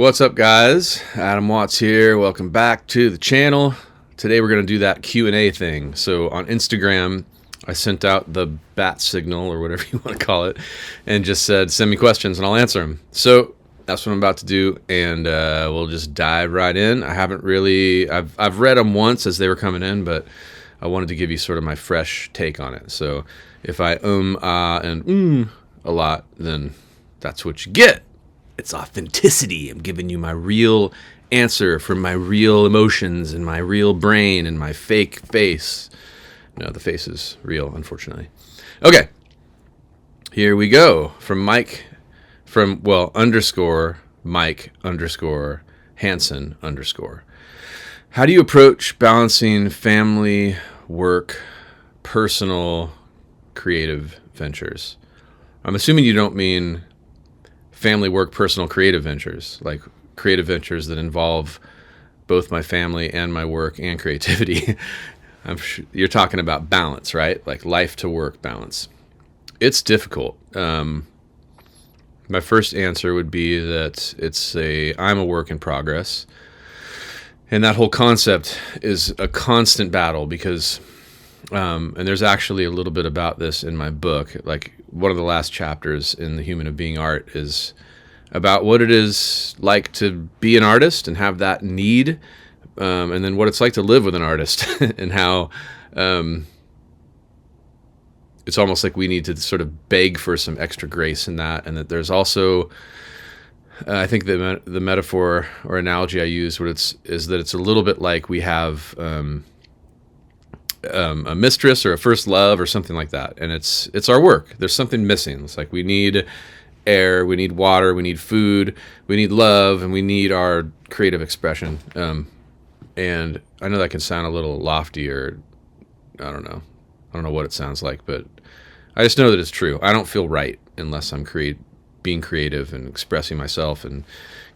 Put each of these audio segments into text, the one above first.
What's up, guys? Adam Watts here. Welcome back to the channel. Today we're going to do that Q&A thing. So on Instagram, I sent out the bat signal or whatever you want to call it and just said, send me questions and I'll answer them. So that's what I'm about to do, and we'll just dive right in. I've read them once as they were coming in, but I wanted to give you sort of my fresh take on it. So if I and a lot, then that's what you get. It's authenticity. I'm giving you my real answer from my real emotions and my real brain and my fake face. No, the face is real, unfortunately. Okay, here we go. From Mike, underscore Mike underscore Hansen underscore. How do you approach balancing family, work, personal, creative ventures? I'm assuming you don't mean family, work, personal, creative ventures, like creative ventures that involve both my family and my work and creativity. I'm sure you're talking about balance, right? Like life to work balance. It's difficult. My first answer would be that I'm a work in progress. And that whole concept is a constant battle because, and there's actually a little bit about this in my book. Like one of the last chapters in The Human of Being Art is about what it is like to be an artist and have that need, and then what it's like to live with an artist and how it's almost like we need to sort of beg for some extra grace in that, and that there's also, I think the metaphor or analogy I use is that it's a little bit like we have a mistress or a first love or something like that, and it's our work. There's something missing. It's like we need air, we need water, we need food, we need love, and we need our creative expression. And I know that can sound a little lofty, or I don't know what it sounds like, but I just know that it's true. I don't feel right unless I'm being creative and expressing myself and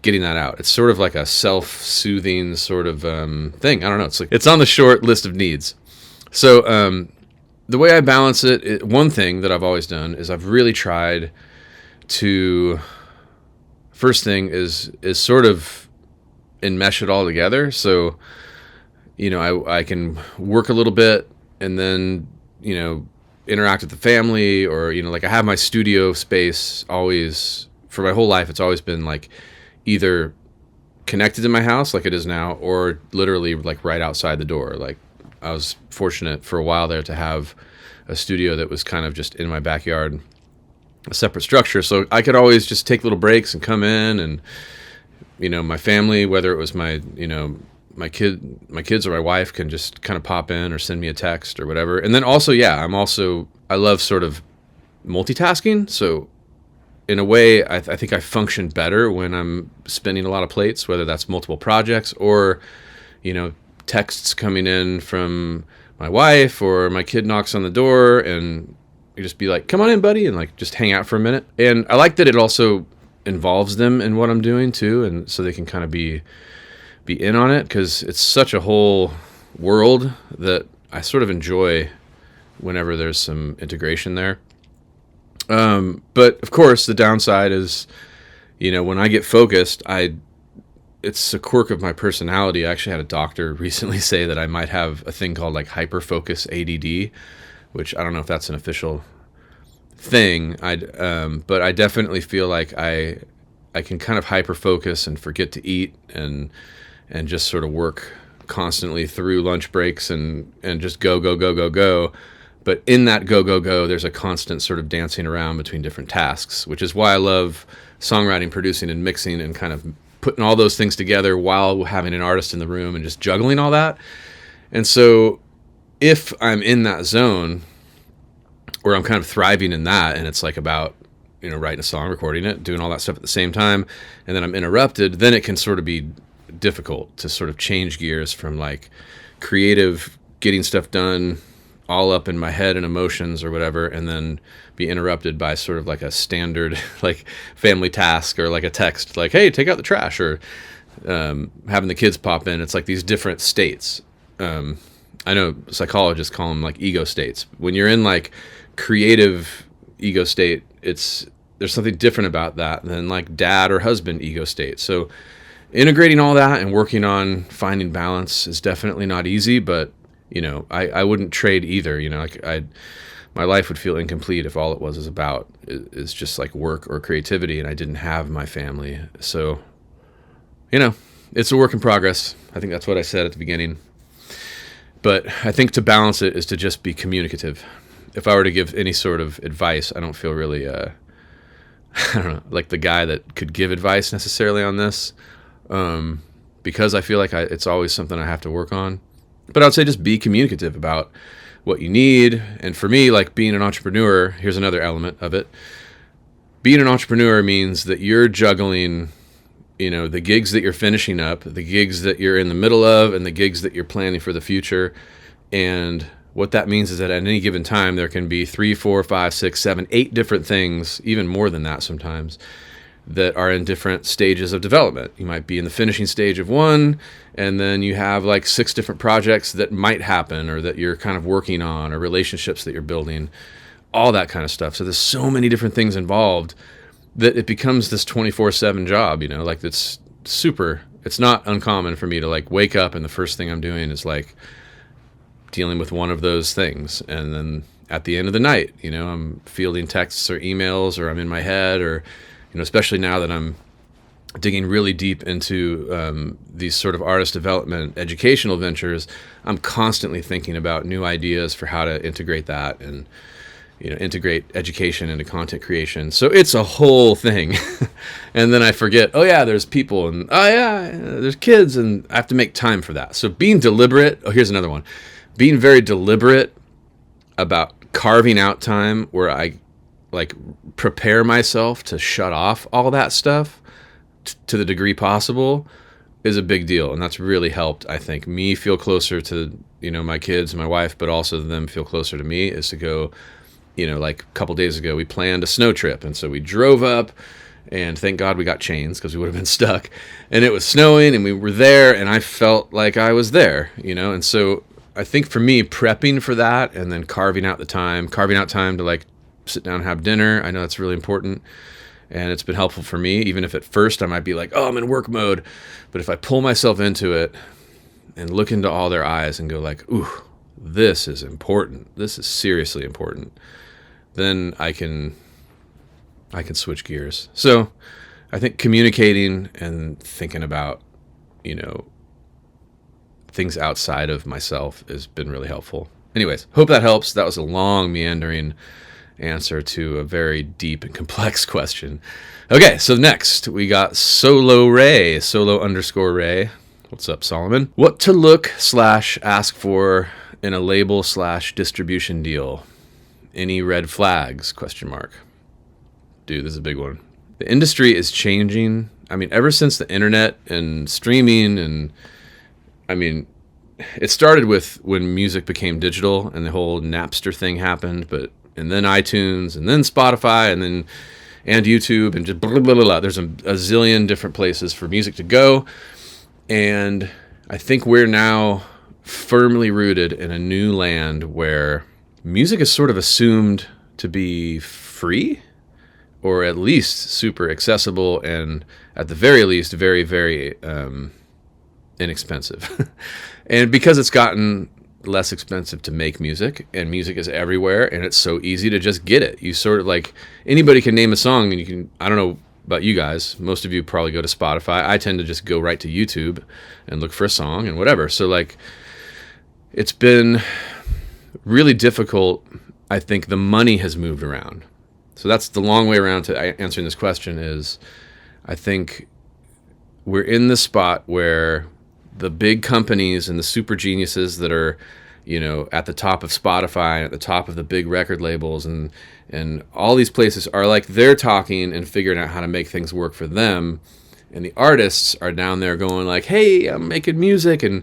getting that out. It's sort of like a self-soothing sort of thing. I don't know. It's on the short list of needs. So the way I balance it, one thing that I've always done is I've really tried to, first thing is sort of enmesh it all together. So, I can work a little bit and then, interact with the family, or, like I have my studio space always, for my whole life, it's always been like either connected to my house like it is now, or literally like right outside the door. Like I was fortunate for a while there to have a studio that was kind of just in my backyard, a separate structure. So I could always just take little breaks and come in, and, my family, whether it was my kids or my wife, can just kind of pop in or send me a text or whatever. And then also, I love sort of multitasking. So in a way, I think I function better when I'm spinning a lot of plates, whether that's multiple projects or, texts coming in from my wife, or my kid knocks on the door and you just be like, come on in, buddy, and like just hang out for a minute. And I like that it also involves them in what I'm doing too, and so they can kind of be in on it, because it's such a whole world that I sort of enjoy whenever there's some integration there. But of course, the downside is, when I get focused, it's a quirk of my personality. I actually had a doctor recently say that I might have a thing called like hyperfocus ADD, which I don't know if that's an official thing. But I definitely feel like I can kind of hyperfocus and forget to eat and just sort of work constantly through lunch breaks and just go. But in that go, there's a constant sort of dancing around between different tasks, which is why I love songwriting, producing, and mixing, and kind of putting all those things together while having an artist in the room and just juggling all that. And so if I'm in that zone where I'm kind of thriving in that, and it's like about, writing a song, recording it, doing all that stuff at the same time, and then I'm interrupted, then it can sort of be difficult to sort of change gears from like creative, getting stuff done, all up in my head and emotions or whatever, and then be interrupted by sort of like a standard like family task, or like a text like, hey, take out the trash, or having the kids pop in. It's like these different states. I know psychologists call them like ego states. When you're in like creative ego state, there's something different about that than like dad or husband ego state. So integrating all that and working on finding balance is definitely not easy, but I wouldn't trade either. My life would feel incomplete if all it was about is just like work or creativity and I didn't have my family. So, it's a work in progress. I think that's what I said at the beginning. But I think to balance it is to just be communicative. If I were to give any sort of advice, I don't feel really, I don't know, like the guy that could give advice necessarily on this, because I feel like it's always something I have to work on. But I would say just be communicative about what you need. And for me, like being an entrepreneur, here's another element of it. Being an entrepreneur means that you're juggling, the gigs that you're finishing up, the gigs that you're in the middle of, and the gigs that you're planning for the future. And what that means is that at any given time, there can be 3, 4, 5, 6, 7, 8 different things, even more than that sometimes, that are in different stages of development. You might be in the finishing stage of one, and then you have like 6 different projects that might happen or that you're kind of working on, or relationships that you're building, all that kind of stuff. So there's so many different things involved that it becomes this 24/7 job, like it's not uncommon for me to like wake up and the first thing I'm doing is like dealing with one of those things. And then at the end of the night, I'm fielding texts or emails, or I'm in my head, or, especially now that I'm digging really deep into these sort of artist development, educational ventures, I'm constantly thinking about new ideas for how to integrate that and, integrate education into content creation. So it's a whole thing. And then I forget, oh yeah, there's people, and oh yeah, there's kids, and I have to make time for that. So being deliberate, here's another one. Being very deliberate about carving out time where I like prepare myself to shut off all that stuff to the degree possible is a big deal. And that's really helped, I think, me feel closer to, my kids, my wife, but also them feel closer to me, is to go, like a couple days ago, we planned a snow trip. And so we drove up, and thank God we got chains because we would have been stuck. And it was snowing, and we were there, and I felt like I was there, and so I think for me, prepping for that and then carving out time to like sit down and have dinner, I know that's really important. And it's been helpful for me, even if at first I might be like, oh, I'm in work mode. But if I pull myself into it and look into all their eyes and go like, ooh, this is important. This is seriously important. Then I can switch gears. So I think communicating and thinking about, things outside of myself has been really helpful. Anyways, hope that helps. That was a long, meandering answer to a very deep and complex question. Okay, so next we got solo_Ray. What's up, Solomon? What to look/ask for in a label/distribution deal? Any red flags? ? Dude, this is a big one. The industry is changing. I mean, ever since the internet and streaming, and it started with when music became digital and the whole Napster thing happened, and then iTunes, and then Spotify, and YouTube, and just blah, blah, blah, blah. There's a zillion different places for music to go. And I think we're now firmly rooted in a new land where music is sort of assumed to be free, or at least super accessible, and at the very least, very, very inexpensive. And because it's gotten less expensive to make music, and music is everywhere, and it's so easy to just get it. You sort of like, anybody can name a song, and you can, I don't know about you guys, most of you probably go to Spotify. I tend to just go right to YouTube and look for a song and whatever. So like, it's been really difficult. I think the money has moved around. So that's the long way around to answering this question is, I think we're in the spot where the big companies and the super geniuses that are, at the top of Spotify and at the top of the big record labels and all these places are like, they're talking and figuring out how to make things work for them. And the artists are down there going like, hey, I'm making music. And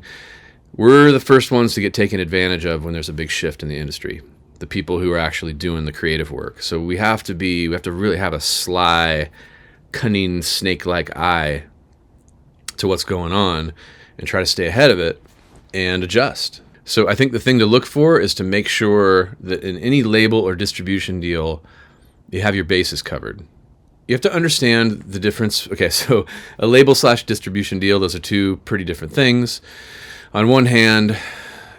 we're the first ones to get taken advantage of when there's a big shift in the industry. The people who are actually doing the creative work. So we have to really have a sly, cunning, snake-like eye to what's going on and try to stay ahead of it and adjust. So I think the thing to look for is to make sure that in any label or distribution deal, you have your bases covered. you have to understand the difference. Okay, so a label slash distribution deal, those are two pretty different things. On one hand,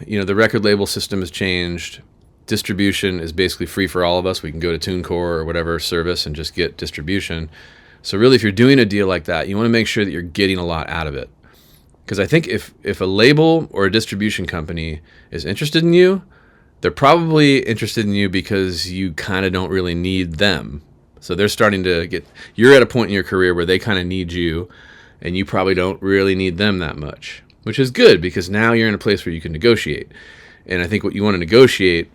the record label system has changed. Distribution is basically free for all of us. We can go to TuneCore or whatever service and just get distribution. So really, if you're doing a deal like that, you want to make sure that you're getting a lot out of it. Because I think if a label or a distribution company is interested in you, they're probably interested in you because you kind of don't really need them. So they're starting to you're at a point in your career where they kind of need you, and you probably don't really need them that much, which is good because now you're in a place where you can negotiate. And I think what you want to negotiate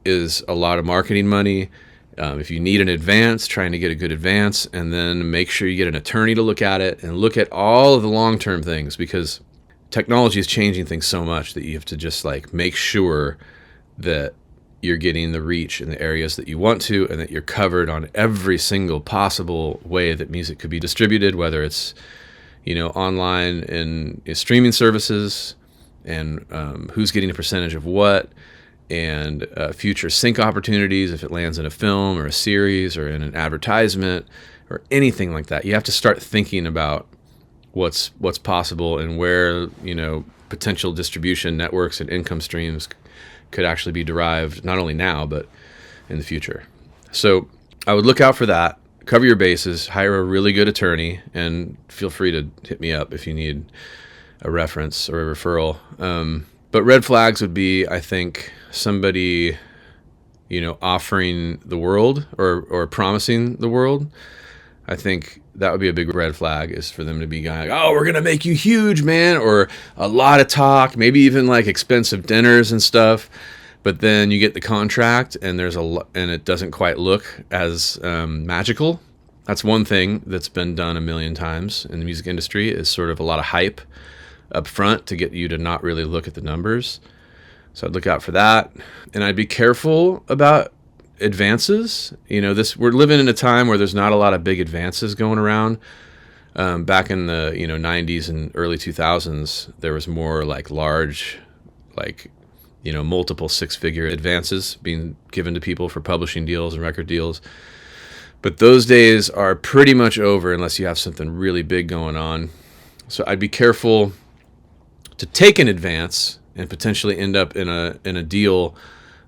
is a lot of marketing money. If you need an advance, trying to get a good advance, and then make sure you get an attorney to look at it and look at all of the long-term things, because technology is changing things so much that you have to just make sure that you're getting the reach in the areas that you want to, and that you're covered on every single possible way that music could be distributed, whether it's online and streaming services, and who's getting a percentage of what, and future sync opportunities if it lands in a film or a series or in an advertisement or anything like that. You have to start thinking about what's possible and where potential distribution networks and income streams could actually be derived, not only now but in the future. So I would look out for that. Cover your bases, hire a really good attorney, and feel free to hit me up if you need a reference or a referral. But red flags would be, I think, somebody, offering the world or promising the world. I think that would be a big red flag, is for them to be going, oh, we're going to make you huge, man, or a lot of talk, maybe even expensive dinners and stuff. But then you get the contract and and it doesn't quite look as magical. That's one thing that's been done a million times in the music industry, is sort of a lot of hype up front to get you to not really look at the numbers. So I'd look out for that. And I'd be careful about advances. We're living in a time where there's not a lot of big advances going around. Back in the 90s and early 2000s, there was more large, multiple six-figure advances being given to people for publishing deals and record deals. But those days are pretty much over unless you have something really big going on. So I'd be careful to take an advance and potentially end up in a deal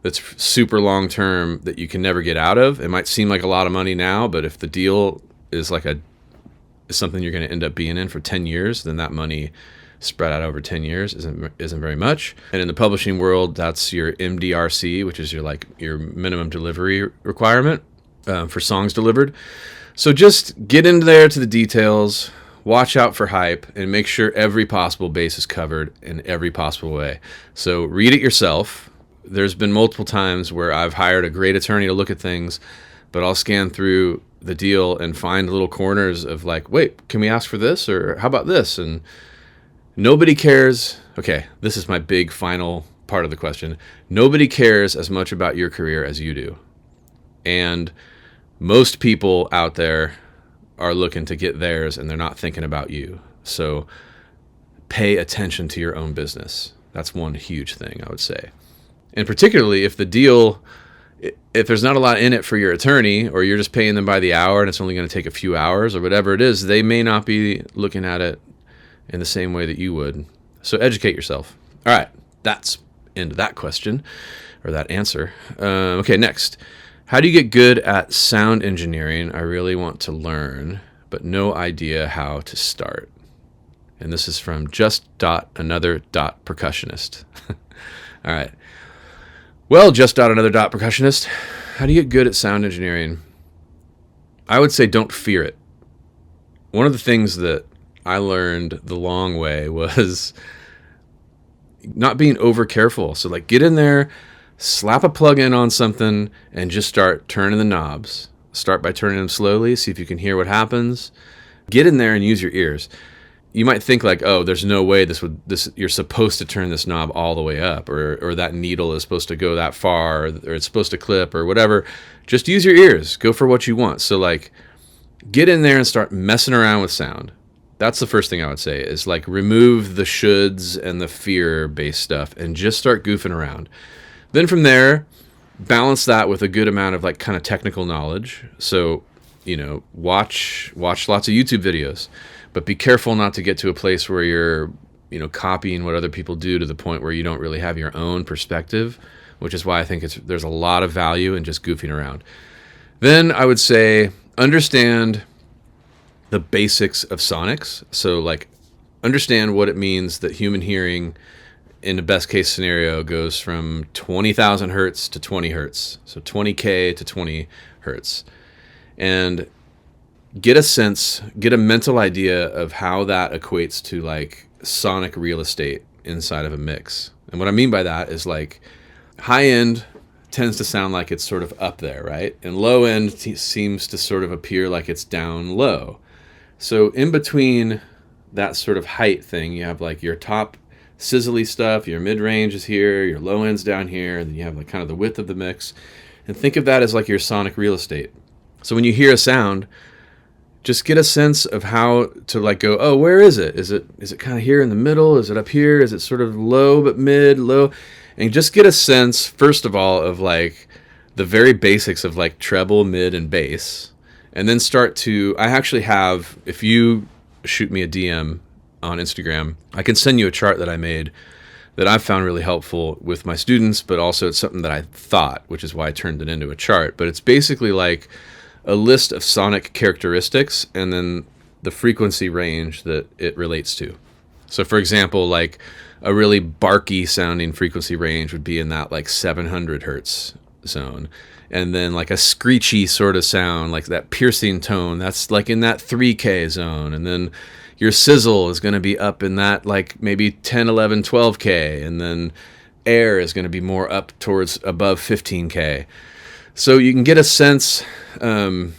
that's super long term that you can never get out of. It might seem like a lot of money now, but if the deal is is something you're going to end up being in for 10 years, then that money spread out over 10 years isn't very much. And in the publishing world, that's your MDRC, which is your minimum delivery requirement for songs delivered. So just get into there to the details. Watch out for hype and make sure every possible base is covered in every possible way. So read it yourself. There's been multiple times where I've hired a great attorney to look at things, but I'll scan through the deal and find little corners of wait, can we ask for this? Or how about this? And nobody cares. Okay, this is my big final part of the question. Nobody cares as much about your career as you do. And most people out there are looking to get theirs, and they're not thinking about you. So pay attention to your own business. That's one huge thing, I would say. And particularly if there's not a lot in it for your attorney, or you're just paying them by the hour and it's only going to take a few hours or whatever it is, they may not be looking at it in the same way that you would. So educate yourself. All right, that's into that question, or that answer. Okay, next. How do you get good at sound engineering? I really want to learn, but no idea how to start. And this is from just.another.percussionist. All right. Well, just.another.percussionist, how do you get good at sound engineering? I would say don't fear it. One of the things that I learned the long way was not being over careful. So get in there, slap a plug-in on something, and just start turning the knobs. Start by turning them slowly, see if you can hear what happens. Get in there and use your ears. You might think oh, there's no way you're supposed to turn this knob all the way up, or that needle is supposed to go that far, or it's supposed to clip, or whatever. Just use your ears. Go for what you want. So get in there and start messing around with sound. That's the first thing I would say, is remove the shoulds and the fear-based stuff and just start goofing around. Then from there, balance that with a good amount of kind of technical knowledge. So watch lots of YouTube videos, but be careful not to get to a place where you're, copying what other people do to the point where you don't really have your own perspective, which is why I think there's a lot of value in just goofing around. Then I would say understand the basics of sonics. So like understand what it means that human hearing in the best case scenario goes from 20,000 hertz to 20 hertz. So 20K to 20 hertz. And get a mental idea of how that equates to like sonic real estate inside of a mix. And what I mean by that is like high end tends to sound like it's sort of up there, right? And low end seems to sort of appear like it's down low. So in between that sort of height thing, you have like your top sizzly stuff, your mid range is here, your low end's down here, and then you have like kind of the width of the mix. And think of that as like your sonic real estate. So when you hear a sound, just get a sense of how to like go, oh, where is it? Is it kind of here in the middle? Is it up here? Is it sort of low but mid, low? And just get a sense, first of all, of like the very basics of like treble, mid, and bass. And then I actually have, if you shoot me a DM on Instagram, I can send you a chart that I made that I've found really helpful with my students, but also it's something that I thought, which is why I turned it into a chart. But it's basically like a list of sonic characteristics and then the frequency range that it relates to. So for example, like a really barky sounding frequency range would be in that like 700 hertz zone. And then like a screechy sort of sound, like that piercing tone, that's like in that 3K zone. And then your sizzle is going to be up in that like maybe 10, 11, 12K. And then air is going to be more up towards above 15K. So you can get a sense, and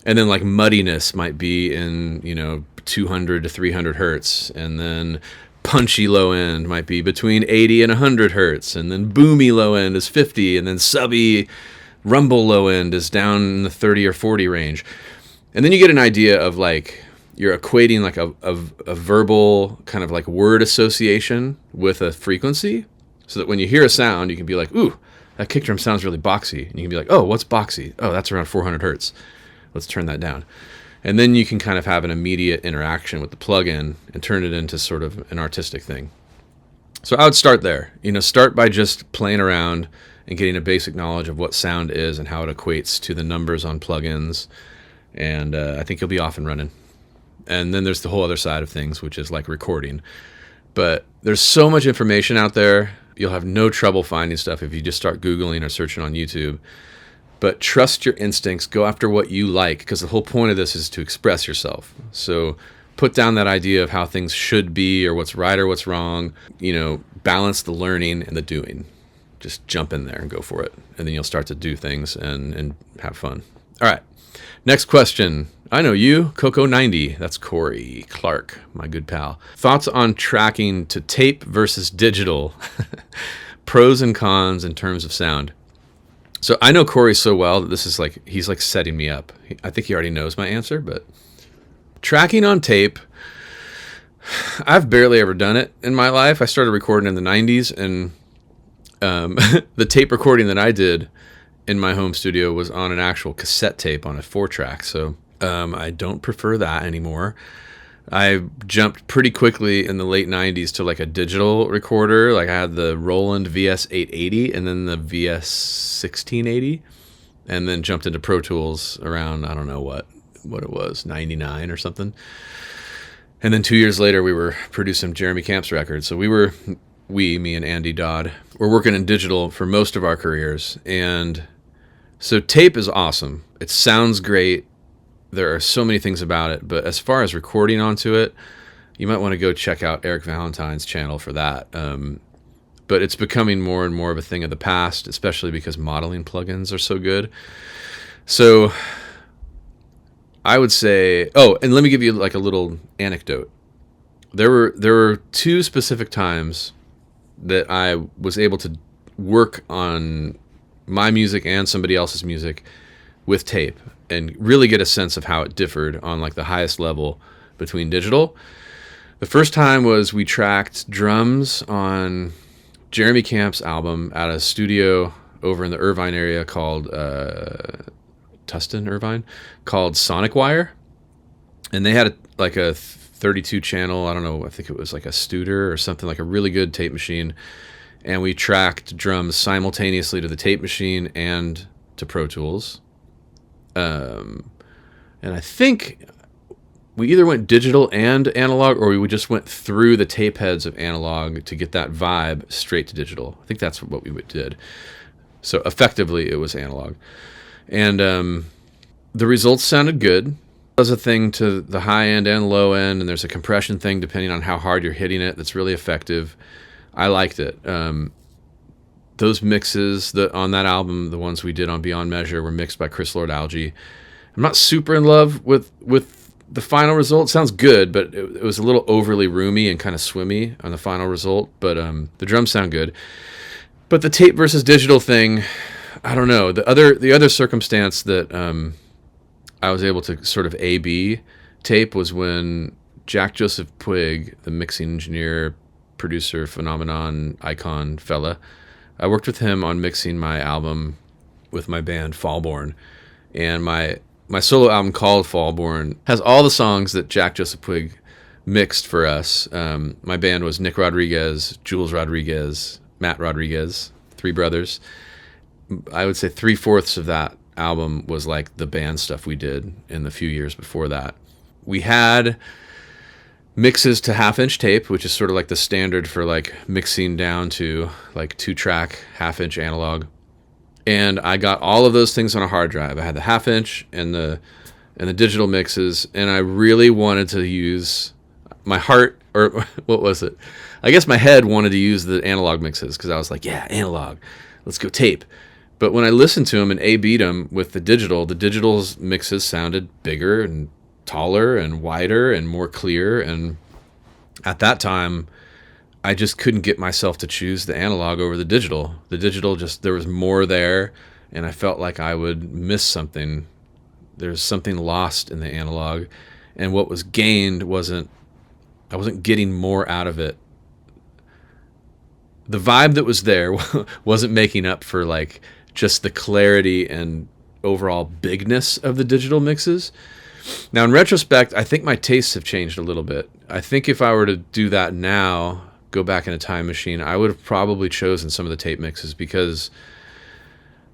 then like muddiness might be in, 200 to 300 hertz. And then punchy low end might be between 80 and 100 hertz. And then boomy low end is 50. And then subby rumble low end is down in the 30 or 40 range. And then you get an idea of like, you're equating like a verbal kind of like word association with a frequency, so that when you hear a sound, you can be like, ooh, that kick drum sounds really boxy. And you can be like, oh, what's boxy? Oh, that's around 400 hertz. Let's turn that down. And then you can kind of have an immediate interaction with the plugin and turn it into sort of an artistic thing. So I would start there. Start by just playing around and getting a basic knowledge of what sound is and how it equates to the numbers on plugins. And I think you'll be off and running. And then there's the whole other side of things, which is like recording. But there's so much information out there. You'll have no trouble finding stuff if you just start Googling or searching on YouTube. But trust your instincts. Go after what you like, because the whole point of this is to express yourself. So put down that idea of how things should be or what's right or what's wrong. Balance the learning and the doing. Just jump in there and go for it. And then you'll start to do things and have fun. All right. Next question. I know you, Coco90. That's Corey Clark, my good pal. Thoughts on tracking to tape versus digital? Pros and cons in terms of sound. So I know Corey so well that this is like, he's like setting me up. I think he already knows my answer, but tracking on tape, I've barely ever done it in my life. I started recording in the 90s, and the tape recording that I did in my home studio was on an actual cassette tape on a 4-track. So I don't prefer that anymore. I jumped pretty quickly in the late 90s to like a digital recorder. Like I had the Roland VS880 and then the VS1680, and then jumped into Pro Tools around, I don't know what it was, 99 or something. And then 2 years later, we were producing Jeremy Camp's record. So me and Andy Dodd, were working in digital for most of our careers. And so tape is awesome. It sounds great. There are so many things about it. But as far as recording onto it, you might want to go check out Eric Valentine's channel for that. But it's becoming more and more of a thing of the past, especially because modeling plugins are so good. So I would say, and let me give you like a little anecdote. There were two specific times that I was able to work on my music and somebody else's music with tape and really get a sense of how it differed on like the highest level between digital. The first time was we tracked drums on Jeremy Camp's album at a studio over in the Irvine area called Irvine, called Sonic Wire, and they had a 32 channel. I don't know. I think it was like a Studer or something, like a really good tape machine, and we tracked drums simultaneously to the tape machine and to Pro Tools. And I think we either went digital and analog, or we just went through the tape heads of analog to get that vibe straight to digital. I think that's what we did. So effectively, it was analog. And the results sounded good. There's a thing to the high end and low end, and there's a compression thing depending on how hard you're hitting it that's really effective. I liked it. Those mixes on that album, the ones we did on Beyond Measure, were mixed by Chris Lord-Alge. I'm not super in love with the final result. It sounds good, but it was a little overly roomy and kind of swimmy on the final result. But the drums sound good. But the tape versus digital thing, I don't know. The other circumstance that I was able to sort of A/B tape was when Jack Joseph Puig, the mixing engineer, producer, phenomenon, icon fella, I worked with him on mixing my album with my band Fallborn, and my solo album called Fallborn has all the songs that Jack Joseph Puig mixed for us. My band was Nick Rodriguez, Jules Rodriguez, Matt Rodriguez, three brothers. I would say 3/4 of that album was like the band stuff we did in the few years before that. We had mixes to 1/2-inch tape, which is sort of like the standard for like mixing down to like 2-track 1/2-inch analog. And I got all of those things on a hard drive. I had the 1/2-inch and the digital mixes, and I really wanted to use my heart, or what was it? I guess my head wanted to use the analog mixes because I was like, yeah, analog, let's go tape. But when I listened to them and A/B'd them with the digital's mixes sounded bigger and taller and wider and more clear. And at that time, I just couldn't get myself to choose the analog over the digital. The digital there was more there, and I felt like I would miss something. There's something lost in the analog, and what was gained I wasn't getting more out of it. The vibe that was there wasn't making up for like just the clarity and overall bigness of the digital mixes. Now, in retrospect, I think my tastes have changed a little bit. I think if I were to do that now, go back in a time machine, I would have probably chosen some of the tape mixes, because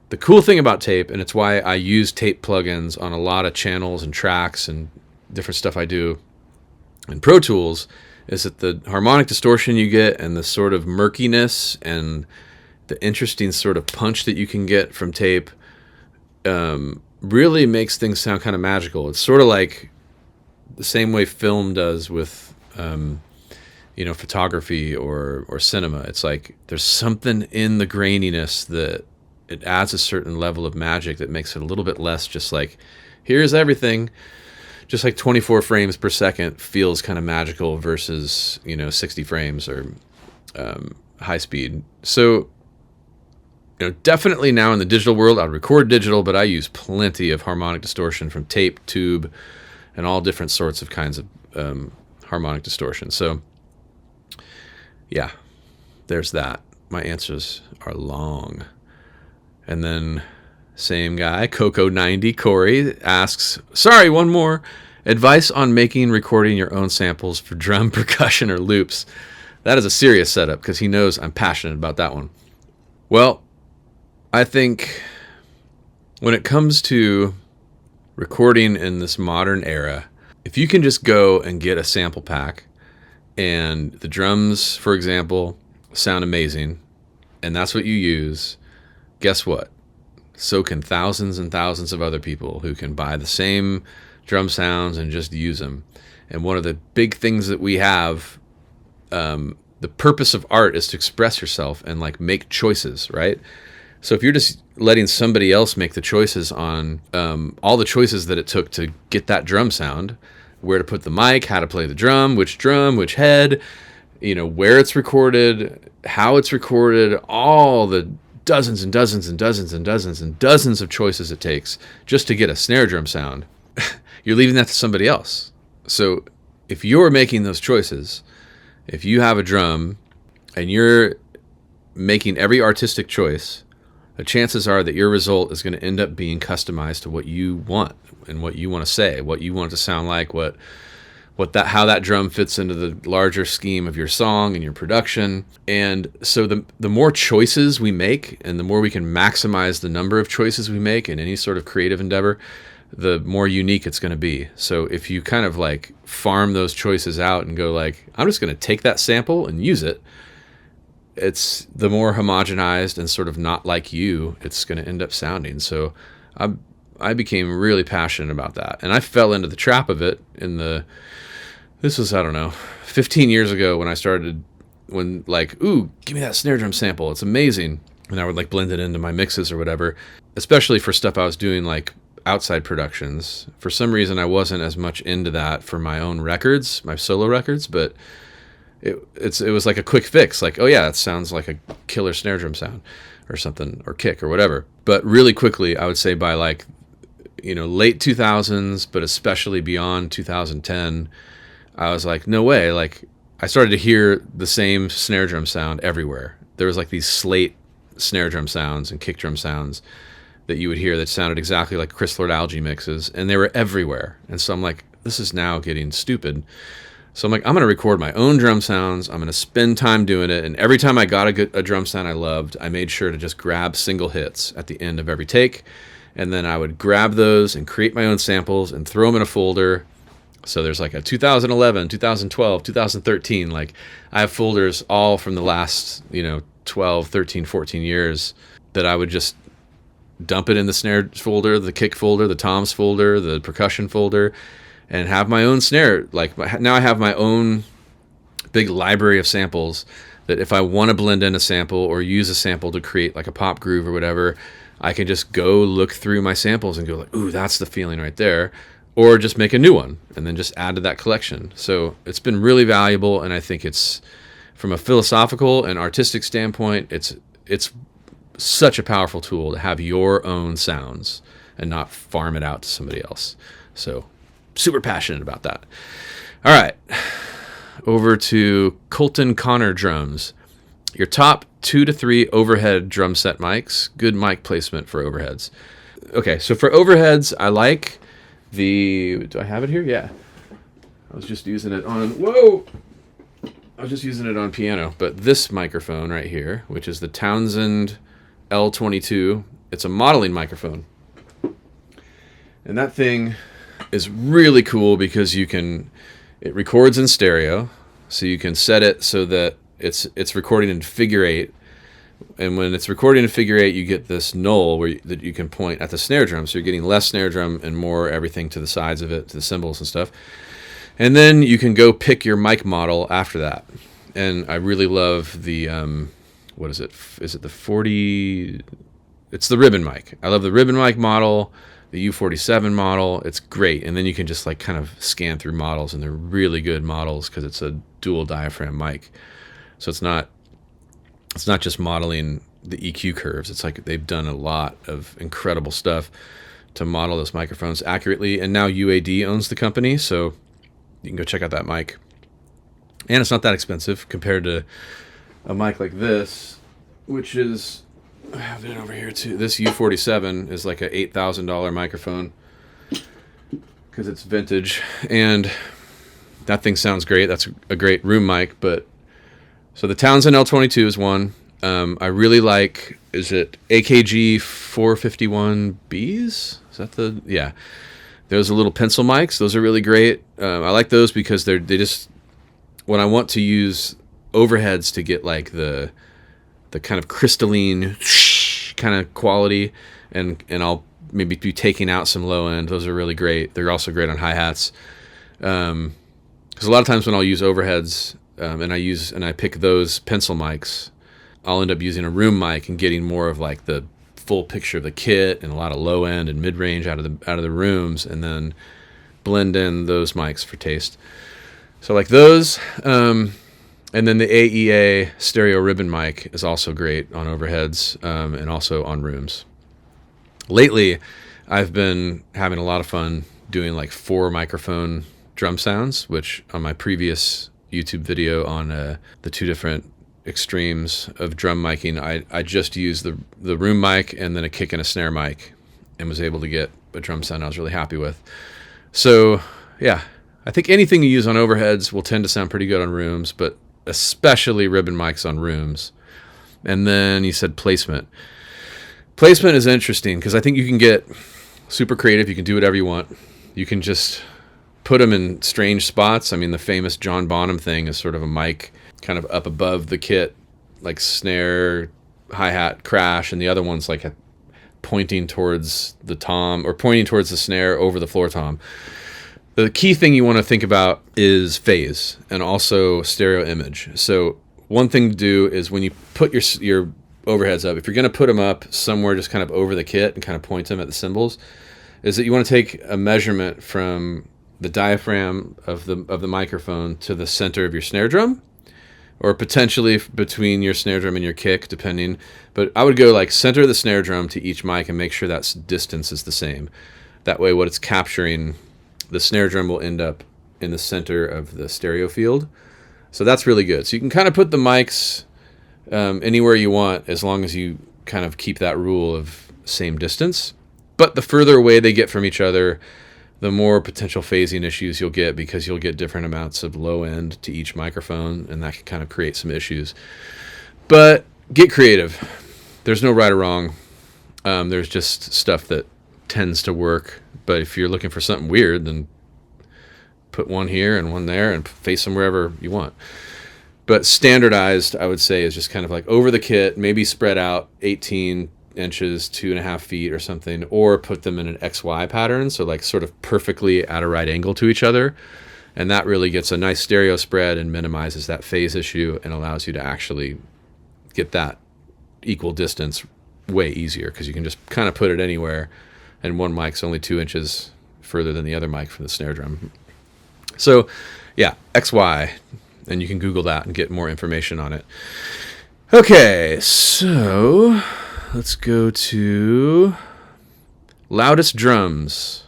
the cool thing about tape, and it's why I use tape plugins on a lot of channels and tracks and different stuff I do in Pro Tools, is that the harmonic distortion you get and the sort of murkiness and the interesting sort of punch that you can get from tape really makes things sound kind of magical. It's sort of like the same way film does with photography or cinema. It's like there's something in the graininess that it adds a certain level of magic that makes it a little bit less just like, here's everything. Just like 24 frames per second feels kind of magical versus 60 frames or high speed. So definitely now in the digital world, I record digital, but I use plenty of harmonic distortion from tape, tube, and all different sorts of kinds of harmonic distortion. So yeah, there's that. My answers are long. And then same guy, Coco90 Corey, asks, sorry, one more. Advice on making recording your own samples for drum, percussion, or loops. That is a serious setup because he knows I'm passionate about that one. Well, I think when it comes to recording in this modern era, if you can just go and get a sample pack and the drums, for example, sound amazing, and that's what you use, guess what? So can thousands and thousands of other people who can buy the same drum sounds and just use them. And one of the big things that we have, the purpose of art is to express yourself and like make choices, right? So if you're just letting somebody else make the choices on all the choices that it took to get that drum sound, where to put the mic, how to play the drum, which head, where it's recorded, how it's recorded, all the dozens and dozens and dozens and dozens and dozens of choices it takes just to get a snare drum sound, you're leaving that to somebody else. So if you're making those choices, if you have a drum and you're making every artistic choice, the chances are that your result is going to end up being customized to what you want and what you want to say, what you want it to sound like, how that drum fits into the larger scheme of your song and your production. And so the more choices we make, and the more we can maximize the number of choices we make in any sort of creative endeavor, the more unique it's going to be. So if you kind of like farm those choices out and go like, I'm just going to take that sample and use it, it's the more homogenized and sort of not like you it's going to end up sounding. So I became really passionate about that, and I fell into the trap of it this was, I don't know, 15 years ago when I started, when like, ooh, give me that snare drum sample, it's amazing. And I would like blend it into my mixes or whatever, especially for stuff I was doing like outside productions. For some reason, I wasn't as much into that for my own records, my solo records, but it was like a quick fix. Like, oh yeah, it sounds like a killer snare drum sound or something, or kick or whatever. But really quickly, I would say by like, late 2000s, but especially beyond 2010, I was like, no way. Like, I started to hear the same snare drum sound everywhere. There was like these slate snare drum sounds and kick drum sounds that you would hear that sounded exactly like Chris Lord Algae mixes, and they were everywhere. And so I'm like, this is now getting stupid. So I'm like, I'm going to record my own drum sounds. I'm going to spend time doing it. And every time I got a drum sound I loved, I made sure to just grab single hits at the end of every take. And then I would grab those and create my own samples and throw them in a folder. So there's like a 2011, 2012, 2013. Like, I have folders all from the last, 12, 13, 14 years that I would just dump it in the snare folder, the kick folder, the toms folder, the percussion folder, and have my own snare. Like, now I have my own big library of samples that if I want to blend in a sample or use a sample to create like a pop groove or whatever, I can just go look through my samples and go like, ooh, that's the feeling right there. Or just make a new one and then just add to that collection. So it's been really valuable, and I think it's, from a philosophical and artistic standpoint, it's such a powerful tool to have your own sounds and not farm it out to somebody else. So super passionate about that. All right, over to Colton Connor drums. Your top 2 to 3 overhead drum set mics. Good mic placement for overheads. Okay, so for overheads, I like do I have it here? Yeah. I was just using it on piano, but this microphone right here, which is the Townsend L22, it's a modeling microphone. And that thing is really cool because it records in stereo, so you can set it so that it's recording in figure 8. And when it's recording in figure 8, you get this null that you can point at the snare drum. So you're getting less snare drum and more everything to the sides of it, to the cymbals and stuff. And then you can go pick your mic model after that. And I really love the, what is it? Is it the 40? It's the ribbon mic. I love the ribbon mic model, the U47 model. It's great. And then you can just like kind of scan through models, and they're really good models because it's a dual diaphragm mic. So it's not just modeling the EQ curves. It's like they've done a lot of incredible stuff to model those microphones accurately. And now UAD owns the company, so you can go check out that mic. And it's not that expensive compared to a mic like this, which is, I have it over here too. This U47 is like a $8,000 microphone because it's vintage. And that thing sounds great. That's a great room mic, but so the Townsend L22 is one. I really like, is it AKG 451Bs? Is that yeah. Those are little pencil mics. Those are really great. I like those because they just, when I want to use overheads to get like the kind of crystalline kind of quality, and I'll maybe be taking out some low end. Those are really great. They're also great on hi-hats. Because a lot of times when I'll use overheads, and I pick those pencil mics, I'll end up using a room mic and getting more of like the full picture of the kit and a lot of low end and mid range out of the rooms, and then blend in those mics for taste. So like those, and then the AEA stereo ribbon mic is also great on overheads, and also on rooms. Lately, I've been having a lot of fun doing like 4 microphone drum sounds, which on my previous YouTube video on the 2 different extremes of drum miking. I just used the room mic and then a kick and a snare mic, and was able to get a drum sound I was really happy with. So yeah, I think anything you use on overheads will tend to sound pretty good on rooms, but especially ribbon mics on rooms. And then you said placement. Placement is interesting because I think you can get super creative. You can do whatever you want. You can just put them in strange spots. I mean, the famous John Bonham thing is sort of a mic kind of up above the kit, like snare, hi-hat, crash, and the other one's like pointing towards the tom, or pointing towards the snare over the floor tom. The key thing you want to think about is phase and also stereo image. So one thing to do is when you put your overheads up, if you're going to put them up somewhere just kind of over the kit and kind of point them at the cymbals, is that you want to take a measurement from the diaphragm of the microphone to the center of your snare drum, or potentially between your snare drum and your kick, depending. But I would go like center of the snare drum to each mic and make sure that distance is the same. That way what it's capturing, the snare drum will end up in the center of the stereo field. So that's really good. So you can kind of put the mics anywhere you want as long as you kind of keep that rule of same distance. But the further away they get from each other, the more potential phasing issues you'll get, because you'll get different amounts of low end to each microphone, and that can kind of create some issues. But get creative. There's no right or wrong. There's just stuff that tends to work. But if you're looking for something weird, then put one here and one there and face them wherever you want. But standardized, I would say, is just kind of like over the kit, maybe spread out 18 inches, 2.5 feet or something, or put them in an XY pattern, so like sort of perfectly at a right angle to each other. And that really gets a nice stereo spread and minimizes that phase issue and allows you to actually get that equal distance way easier, because you can just kind of put it anywhere, and one mic's only 2 inches further than the other mic from the snare drum. So yeah, XY, and you can Google that and get more information on it. Okay, so let's go to loudest drums.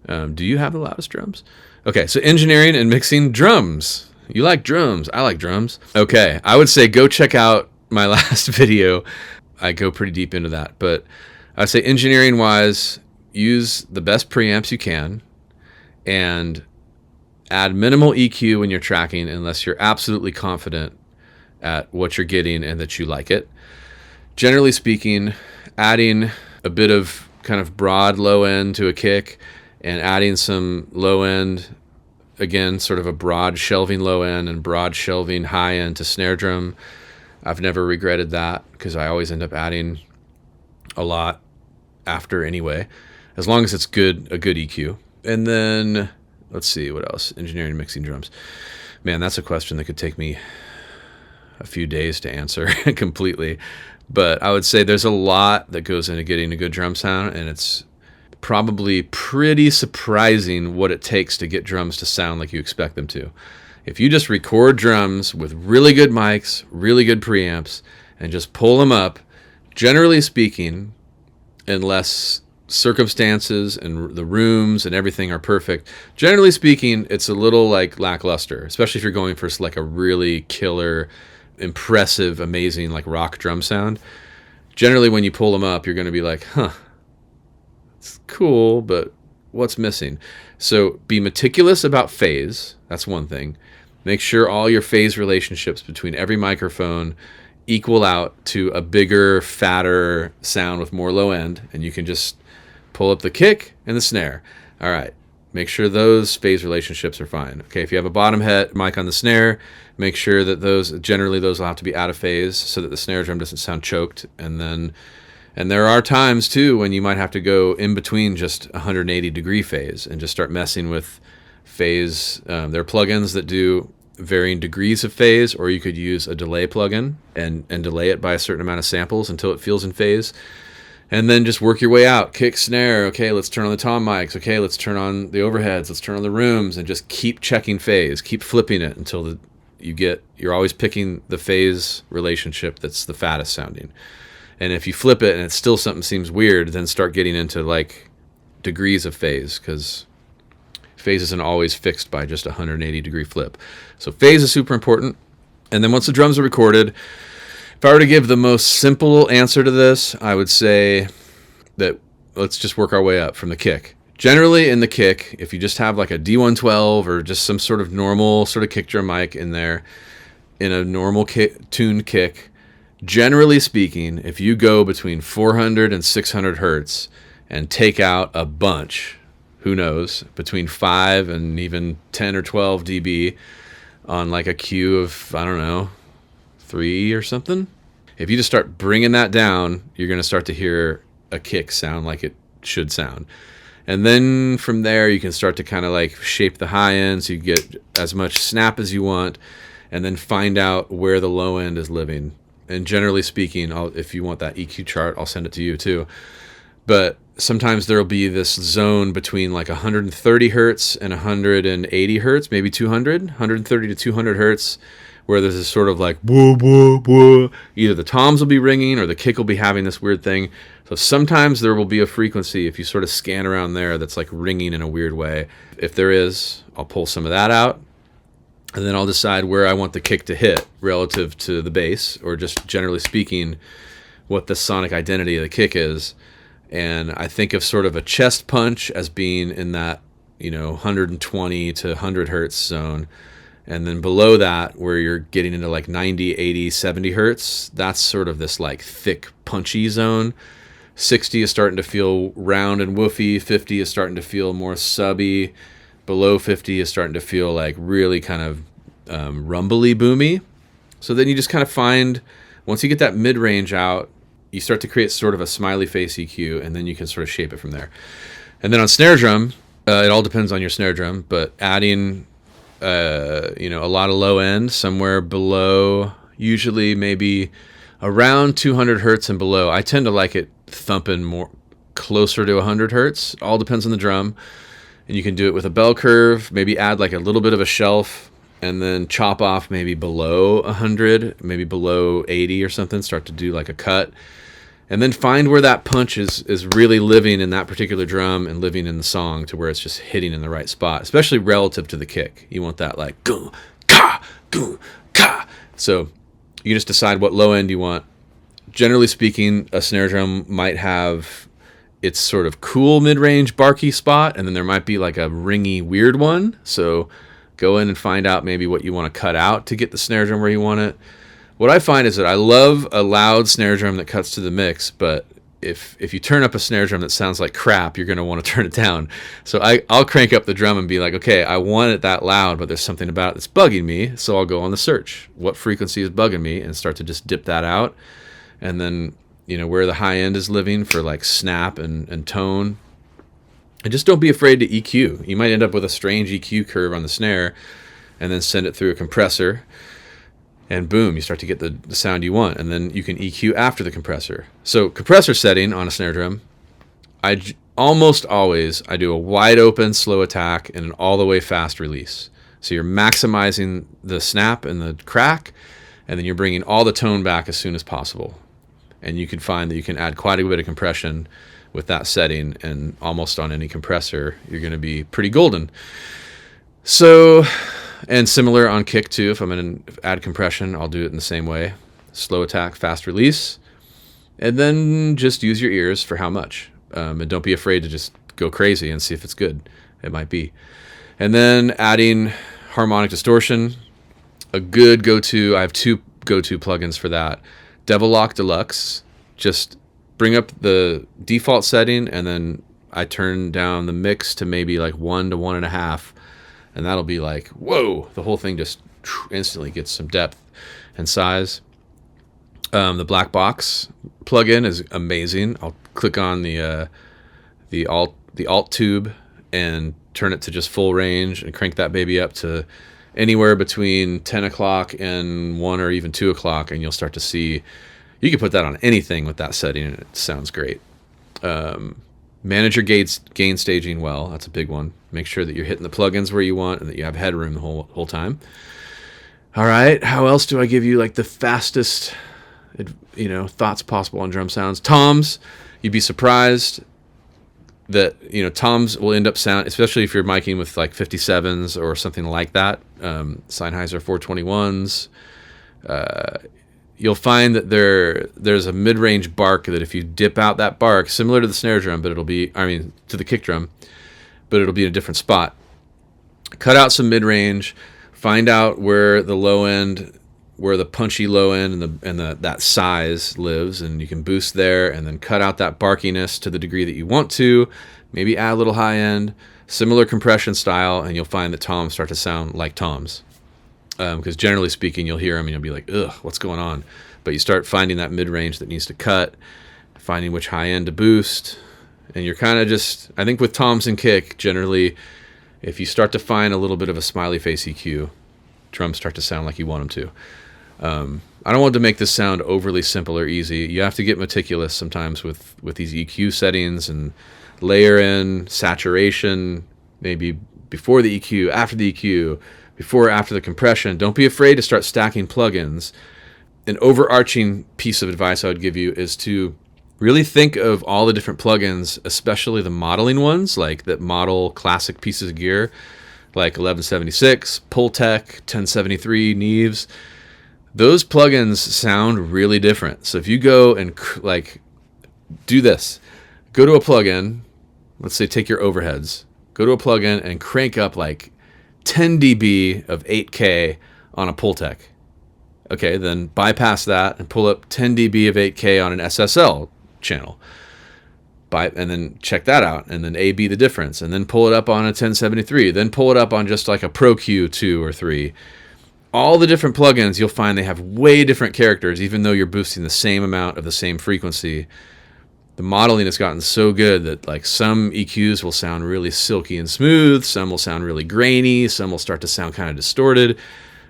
Do you have the loudest drums? Okay, so engineering and mixing drums. You like drums. I like drums. Okay, I would say go check out my last video. I go pretty deep into that. But I'd say engineering-wise, use the best preamps you can and add minimal EQ when you're tracking unless you're absolutely confident at what you're getting and that you like it. Generally speaking, adding a bit of kind of broad low end to a kick and adding some low end, again, sort of a broad shelving low end and broad shelving high end to snare drum. I've never regretted that because I always end up adding a lot after anyway, as long as it's good, a good EQ. And then let's see what else. Engineering and mixing drums. Man, that's a question that could take me a few days to answer completely. But I would say there's a lot that goes into getting a good drum sound, and it's probably pretty surprising what it takes to get drums to sound like you expect them to. If you just record drums with really good mics, really good preamps, and just pull them up, generally speaking, unless circumstances and the rooms and everything are perfect, generally speaking, it's a little like lackluster, especially if you're going for like a really killer, impressive, amazing like rock drum sound. Generally when you pull them up, you're going to be like, it's cool, but what's missing? So be meticulous about phase. That's one thing. Make sure all your phase relationships between every microphone equal out to a bigger, fatter sound with more low end, and you can just pull up the kick and the snare. All right. Make sure those phase relationships are fine. Okay, if you have a bottom head mic on the snare, make sure that those will have to be out of phase so that the snare drum doesn't sound choked. And there are times too when you might have to go in between just 180 degree phase and just start messing with phase. There are plugins that do varying degrees of phase, or you could use a delay plugin and delay it by a certain amount of samples until it feels in phase. And then just work your way out. Kick, snare. Okay, let's turn on the tom mics. Okay, let's turn on the overheads. Let's turn on the rooms, and just keep checking phase. Keep flipping it until you're always picking the phase relationship that's the fattest sounding. And if you flip it and it still something seems weird, then start getting into like degrees of phase, because phase isn't always fixed by just a 180 degree flip. So phase is super important. And then once the drums are recorded, if I were to give the most simple answer to this, I would say that let's just work our way up from the kick. Generally in the kick, if you just have like a D112 or just some sort of normal sort of kick drum mic in there, in a normal tuned kick, generally speaking, if you go between 400 and 600 hertz and take out a bunch, who knows, between 5 and even 10 or 12 dB on like a Q of, I don't know, 3 or something, if you just start bringing that down, you're going to start to hear a kick sound like it should sound. And then from there, you can start to kind of like shape the high end so you get as much snap as you want, and then find out where the low end is living. And generally speaking, if you want that EQ chart, I'll send it to you too. But sometimes there'll be this zone between like 130 hertz and 180 hertz, maybe 200, 130 to 200 hertz, where there's this sort of like whoa, whoa, whoa. Either the toms will be ringing or the kick will be having this weird thing. So sometimes there will be a frequency, if you sort of scan around there, that's like ringing in a weird way. If there is, I'll pull some of that out, and then I'll decide where I want the kick to hit relative to the bass, or just generally speaking, what the sonic identity of the kick is. And I think of sort of a chest punch as being in that, 120 to 100 hertz zone. And then below that, where you're getting into like 90, 80, 70 hertz, that's sort of this like thick, punchy zone. 60 is starting to feel round and woofy. 50 is starting to feel more subby. Below 50 is starting to feel like really kind of rumbly, boomy. So then you just kind of find, once you get that mid-range out, you start to create sort of a smiley face EQ, and then you can sort of shape it from there. And then on snare drum, it all depends on your snare drum, but adding a lot of low end, somewhere below, usually maybe around 200 hertz and below. I tend to like it thumping more closer to 100 hertz. All depends on the drum. And you can do it with a bell curve, maybe add like a little bit of a shelf, and then chop off maybe below 100, maybe below 80 or something, start to do like a cut. And then find where that punch is really living in that particular drum and living in the song to where it's just hitting in the right spot, especially relative to the kick. You want that like, goo, ka, goo, ka. So you just decide what low end you want. Generally speaking, a snare drum might have its sort of cool mid-range barky spot, and then there might be like a ringy weird one. So go in and find out maybe what you want to cut out to get the snare drum where you want it. What I find is that I love a loud snare drum that cuts to the mix, but if you turn up a snare drum that sounds like crap, you're going to want to turn it down. So I'll crank up the drum and be like, okay, I want it that loud, but there's something about it that's bugging me, so I'll go on the search. What frequency is bugging me, and start to just dip that out. And then, where the high end is living for like snap and tone. And just don't be afraid to EQ. You might end up with a strange EQ curve on the snare, and then send it through a compressor. And boom, you start to get the sound you want. And then you can EQ after the compressor. So compressor setting on a snare drum, almost always I do a wide open slow attack and an all the way fast release. So you're maximizing the snap and the crack, and then you're bringing all the tone back as soon as possible. And you can find that you can add quite a bit of compression with that setting, and almost on any compressor, you're going to be pretty golden. So... And similar on kick too. If I'm going to add compression, I'll do it in the same way. Slow attack, fast release. And then just use your ears for how much. And don't be afraid to just go crazy and see if it's good. It might be. And then adding harmonic distortion. A good go-to, I have two go-to plugins for that. Devil Lock Deluxe. Just bring up the default setting, and then I turn down the mix to maybe like 1 to 1.5. And that'll be like, whoa, the whole thing just instantly gets some depth and size. The black box plugin is amazing. I'll click on the alt tube and turn it to just full range and crank that baby up to anywhere between 10 o'clock and 1 or even 2 o'clock, and you'll start to see, you can put that on anything with that setting, and it sounds great. Manage your gain staging well. That's a big one. Make sure that you're hitting the plugins where you want and that you have headroom the whole time. All right, how else do I give you like the fastest, thoughts possible on drum sounds? Toms, you'd be surprised that toms will end up sound, especially if you're miking with like 57s or something like that. Sennheiser 421s. you'll find that there's a mid-range bark that if you dip out that bark, similar to the snare drum, but to the kick drum, but it'll be in a different spot. Cut out some mid-range, find out where the low end, where the punchy low end and that size lives, and you can boost there, and then cut out that barkiness to the degree that you want to. Maybe add a little high end, similar compression style, and you'll find that toms start to sound like toms. Because generally speaking, you'll hear them and you'll be like, ugh, what's going on? But you start finding that mid-range that needs to cut, finding which high end to boost, and you're kind of just, I think with toms and kick, generally, if you start to find a little bit of a smiley face EQ, drums start to sound like you want them to. I don't want to make this sound overly simple or easy. You have to get meticulous sometimes with these EQ settings and layer in saturation, maybe before the EQ, after the EQ, before or after the compression. Don't be afraid to start stacking plugins. An overarching piece of advice I would give you is to really think of all the different plugins, especially the modeling ones, like that model classic pieces of gear, like 1176, Pultec, 1073, Neves. Those plugins sound really different. So if you go and do this, go to a plugin, let's say take your overheads, go to a plugin and crank up like 10 dB of 8K on a Pultec. Okay, then bypass that and pull up 10 dB of 8K on an SSL channel. And then check that out, and then A/B the difference, and then pull it up on a 1073, then pull it up on just like a Pro Q 2 or 3. All the different plugins, you'll find they have way different characters, even though you're boosting the same amount of the same frequency. The modeling has gotten so good that like some EQs will sound really silky and smooth, some will sound really grainy, some will start to sound kind of distorted.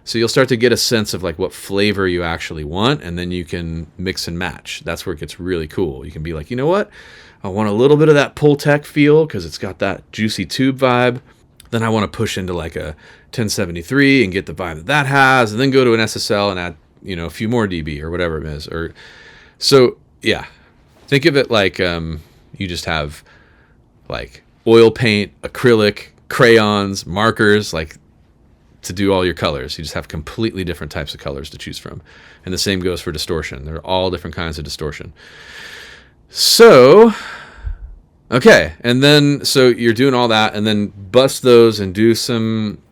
So you'll start to get a sense of like what flavor you actually want, and then you can mix and match. That's where it gets really cool. You can be like, you know what? I want a little bit of that Pultec feel because it's got that juicy tube vibe. Then I want to push into like a 1073 and get the vibe that has, and then go to an SSL and add, a few more dB or whatever it is. So yeah, think of it like you just have like oil paint, acrylic, crayons, markers, like to do all your colors. You just have completely different types of colors to choose from. And the same goes for distortion. There are all different kinds of distortion. So, okay, and then so you're doing all that, and then bust those and do some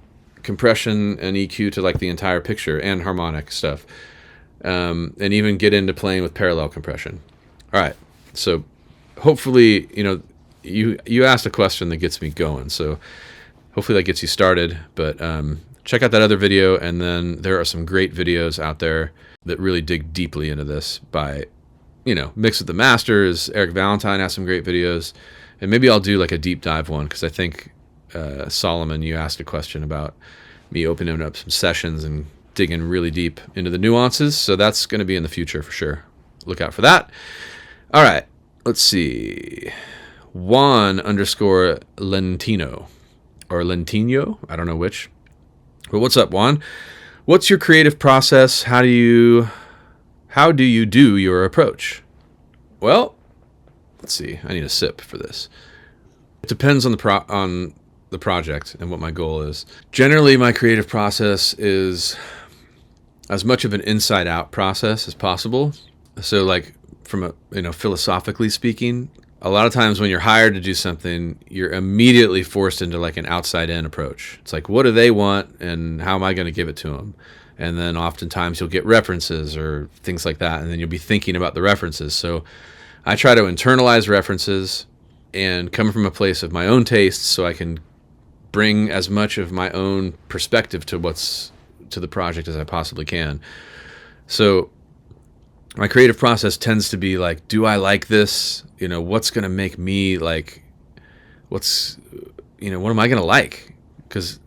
compression and EQ to like the entire picture and harmonic stuff, and even get into playing with parallel compression. All right, so hopefully you asked a question that gets me going, so hopefully that gets you started. But check out that other video, and then there are some great videos out there that really dig deeply into this by Mix with the Masters. Eric Valentine has some great videos, and maybe I'll do like a deep dive one, because I think Solomon, you asked a question about me opening up some sessions and digging really deep into the nuances, so that's going to be in the future for sure. Look out for that. All right, let's see. Juan_Lentino or Lentino, I don't know which. But what's up, Juan? What's your creative process? How do you do your approach? Well, let's see. I need a sip for this. It depends on the project and what my goal is. Generally, my creative process is as much of an inside-out process as possible. So, like from a philosophically speaking, a lot of times when you're hired to do something, you're immediately forced into like an outside-in approach. It's like, what do they want, and how am I going to give it to them? And then oftentimes you'll get references or things like that, and then you'll be thinking about the references. So I try to internalize references and come from a place of my own tastes, so I can bring as much of my own perspective to the project as I possibly can. So my creative process tends to be like, do I like this? What's going to make me like, what am I going to like? Because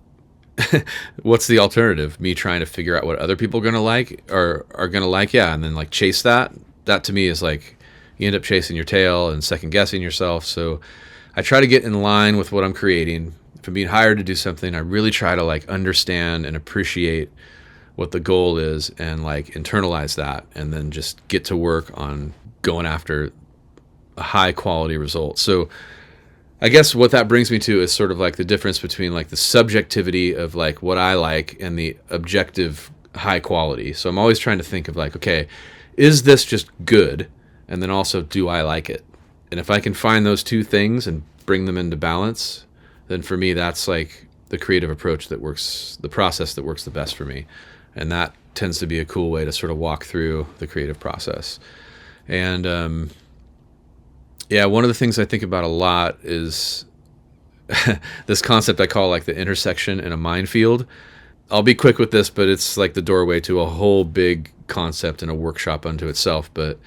what's the alternative? Me trying to figure out what other people are going to like or are going to like, yeah, and then like chase that. That to me is like, you end up chasing your tail and second guessing yourself. So I try to get in line with what I'm creating. If I'm being hired to do something, I really try to like understand and appreciate what the goal is and like internalize that, and then just get to work on going after a high quality result. So I guess what that brings me to is sort of like the difference between like the subjectivity of like what I like and the objective high quality. So I'm always trying to think of like, okay, is this just good? And then also, do I like it? And if I can find those two things and bring them into balance, then for me, that's like the creative approach that works, the process that works the best for me. And that tends to be a cool way to sort of walk through the creative process. And yeah, one of the things I think about a lot is this concept I call like the intersection in a minefield. I'll be quick with this, but it's like the doorway to a whole big concept and a workshop unto itself. But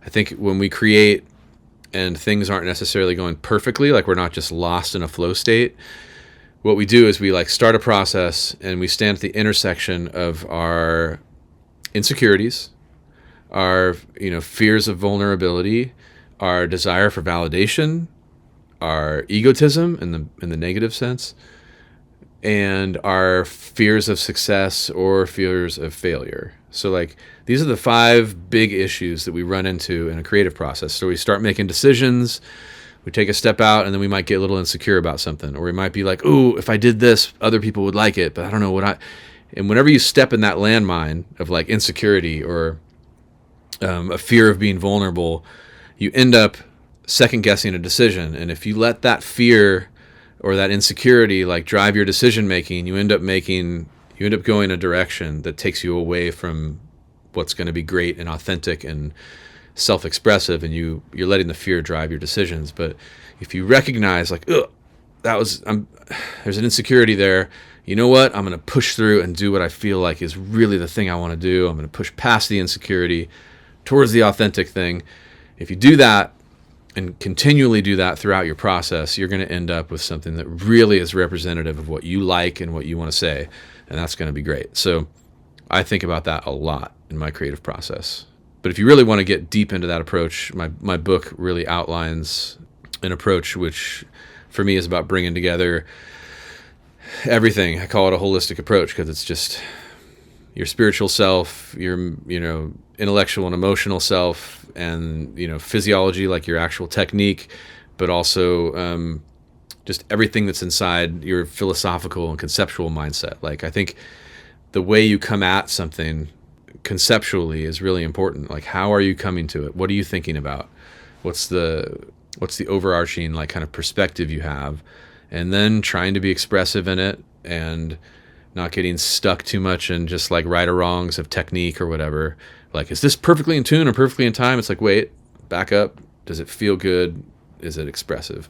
I think when we create and things aren't necessarily going perfectly, like we're not just lost in a flow state, what we do is we like start a process and we stand at the intersection of our insecurities, our fears of vulnerability, our desire for validation, our egotism in the negative sense, and our fears of success or fears of failure. So like these are the 5 big issues that we run into in a creative process. So we start making decisions, we take a step out, and then we might get a little insecure about something, or we might be like, "Ooh, if I did this, other people would like it, but I don't know what I." And whenever you step in that landmine of like insecurity or a fear of being vulnerable, you end up second guessing a decision. And if you let that fear or that insecurity like drive your decision making, you end up going a direction that takes you away from what's going to be great and authentic and self-expressive, and you're letting the fear drive your decisions. But if you recognize like, ugh, there's an insecurity there, you know what? I'm going to push through and do what I feel like is really the thing I want to do. I'm going to push past the insecurity towards the authentic thing. If you do that and continually do that throughout your process, you're going to end up with something that really is representative of what you like and what you want to say. And that's going to be great. So I think about that a lot in my creative process. But if you really want to get deep into that approach, my book really outlines an approach which for me is about bringing together everything. I call it a holistic approach because it's just your spiritual self, your intellectual and emotional self, and physiology, like your actual technique, but also just everything that's inside your philosophical and conceptual mindset. Like I think the way you come at something conceptually is really important. Like how are you coming to it? What are you thinking about? What's the overarching like kind of perspective you have? And then trying to be expressive in it and not getting stuck too much in just like right or wrongs of technique or whatever. Like, is this perfectly in tune or perfectly in time? It's like, wait, back up. Does it feel good? Is it expressive?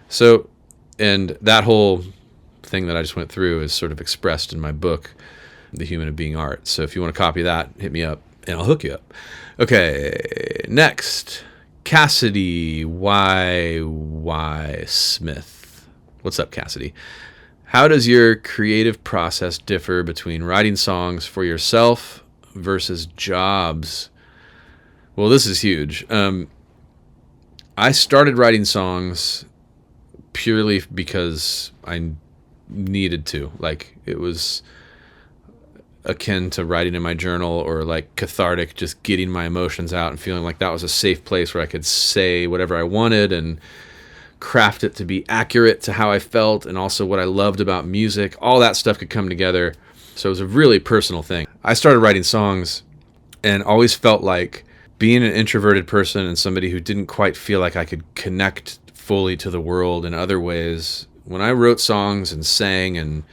So, and that whole thing that I just went through is sort of expressed in my book, The Human of Being Art. So if you want to copy that, hit me up and I'll hook you up. Okay, next, Cassidy Y. Smith. What's up, Cassidy? How does your creative process differ between writing songs for yourself versus jobs? Well, this is huge. I started writing songs purely because I needed to. Like, it was akin to writing in my journal or like cathartic, just getting my emotions out and feeling like that was a safe place where I could say whatever I wanted and craft it to be accurate to how I felt and also what I loved about music. All that stuff could come together. So it was a really personal thing. I started writing songs and always felt like being an introverted person and somebody who didn't quite feel like I could connect fully to the world in other ways. When I wrote songs and sang and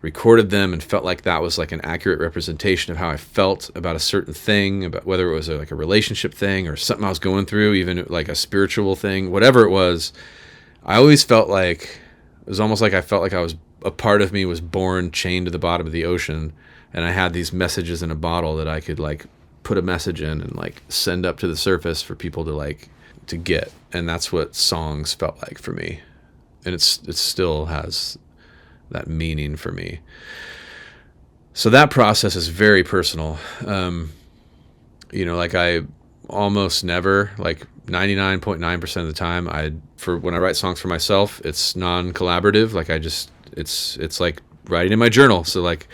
recorded them and felt like that was like an accurate representation of how I felt about a certain thing, about whether it was like a relationship thing or something I was going through, even like a spiritual thing, whatever it was, I always felt like it was almost like I felt like a part of me was born chained to the bottom of the ocean, and I had these messages in a bottle that I could like put a message in and like send up to the surface for people to get. And that's what songs felt like for me. And it still has that meaning for me. So that process is very personal. Like I almost never, like 99.9% of the time, when I write songs for myself, it's non-collaborative. Like it's like writing in my journal. So like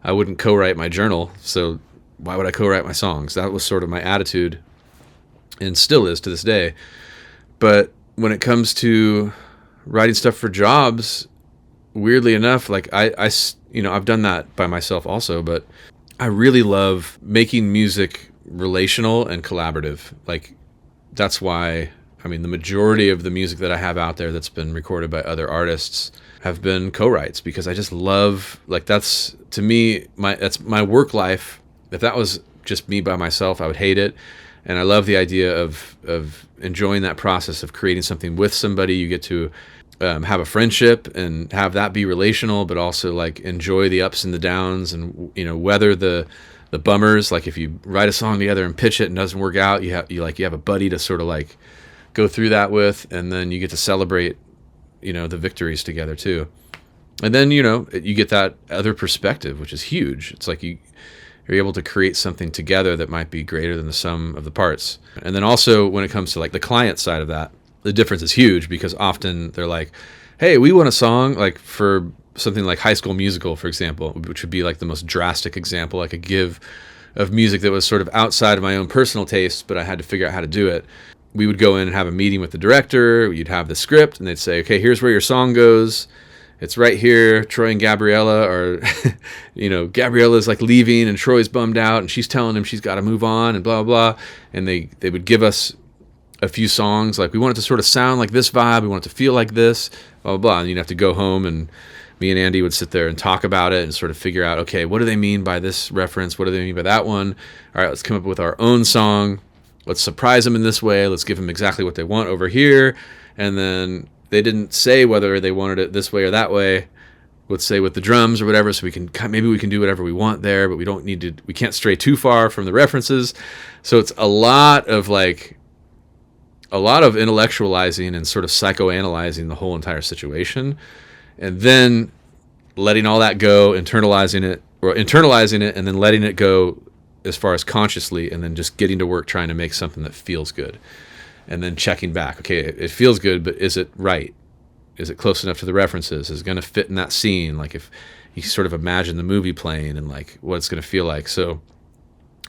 I wouldn't co-write my journal. So why would I co-write my songs? That was sort of my attitude and still is to this day. But when it comes to writing stuff for jobs, weirdly enough, like I've done that by myself also, but I really love making music relational and collaborative. Like, that's why, I mean, the majority of the music that I have out there that's been recorded by other artists have been co-writes, because I just love, like, that's, to me, that's my work life. If that was just me by myself, I would hate it. And I love the idea of enjoying that process of creating something with somebody. You get to have a friendship and have that be relational, but also like enjoy the ups and the downs, and weather the bummers. Like, if you write a song together and pitch it and it doesn't work out, you have a buddy to sort of like go through that with, and then you get to celebrate the victories together too. And then you get that other perspective, which is huge. It's like you're able to create something together that might be greater than the sum of the parts. And then also, when it comes to like the client side of that, the difference is huge, because often they're like, hey, we want a song, like for something like High School Musical, for example, which would be like the most drastic example I could give of music that was sort of outside of my own personal tastes, but I had to figure out how to do it. We would go in and have a meeting with the director. You'd have the script, and they'd say, okay, here's where your song goes. It's right here. Troy and Gabriella are, Gabriella's like leaving, and Troy's bummed out, and she's telling him she's got to move on, and blah, blah, blah. And they would give us a few songs, like, we want it to sort of sound like this vibe, we want it to feel like this, blah, blah, blah. And you'd have to go home, and me and Andy would sit there and talk about it and sort of figure out, okay, what do they mean by this reference? What do they mean by that one? All right, let's come up with our own song. Let's surprise them in this way. Let's give them exactly what they want over here. And then they didn't say whether they wanted it this way or that way. Let's say with the drums or whatever, so maybe we can do whatever we want there, but we can't stray too far from the references. So it's a lot of intellectualizing and sort of psychoanalyzing the whole entire situation, and then letting all that go, internalizing it, and then letting it go as far as consciously, and then just getting to work trying to make something that feels good. And then checking back, okay, it feels good, but is it right? Is it close enough to the references? Is it going to fit in that scene? Like, if you sort of imagine the movie playing and like what it's going to feel like. So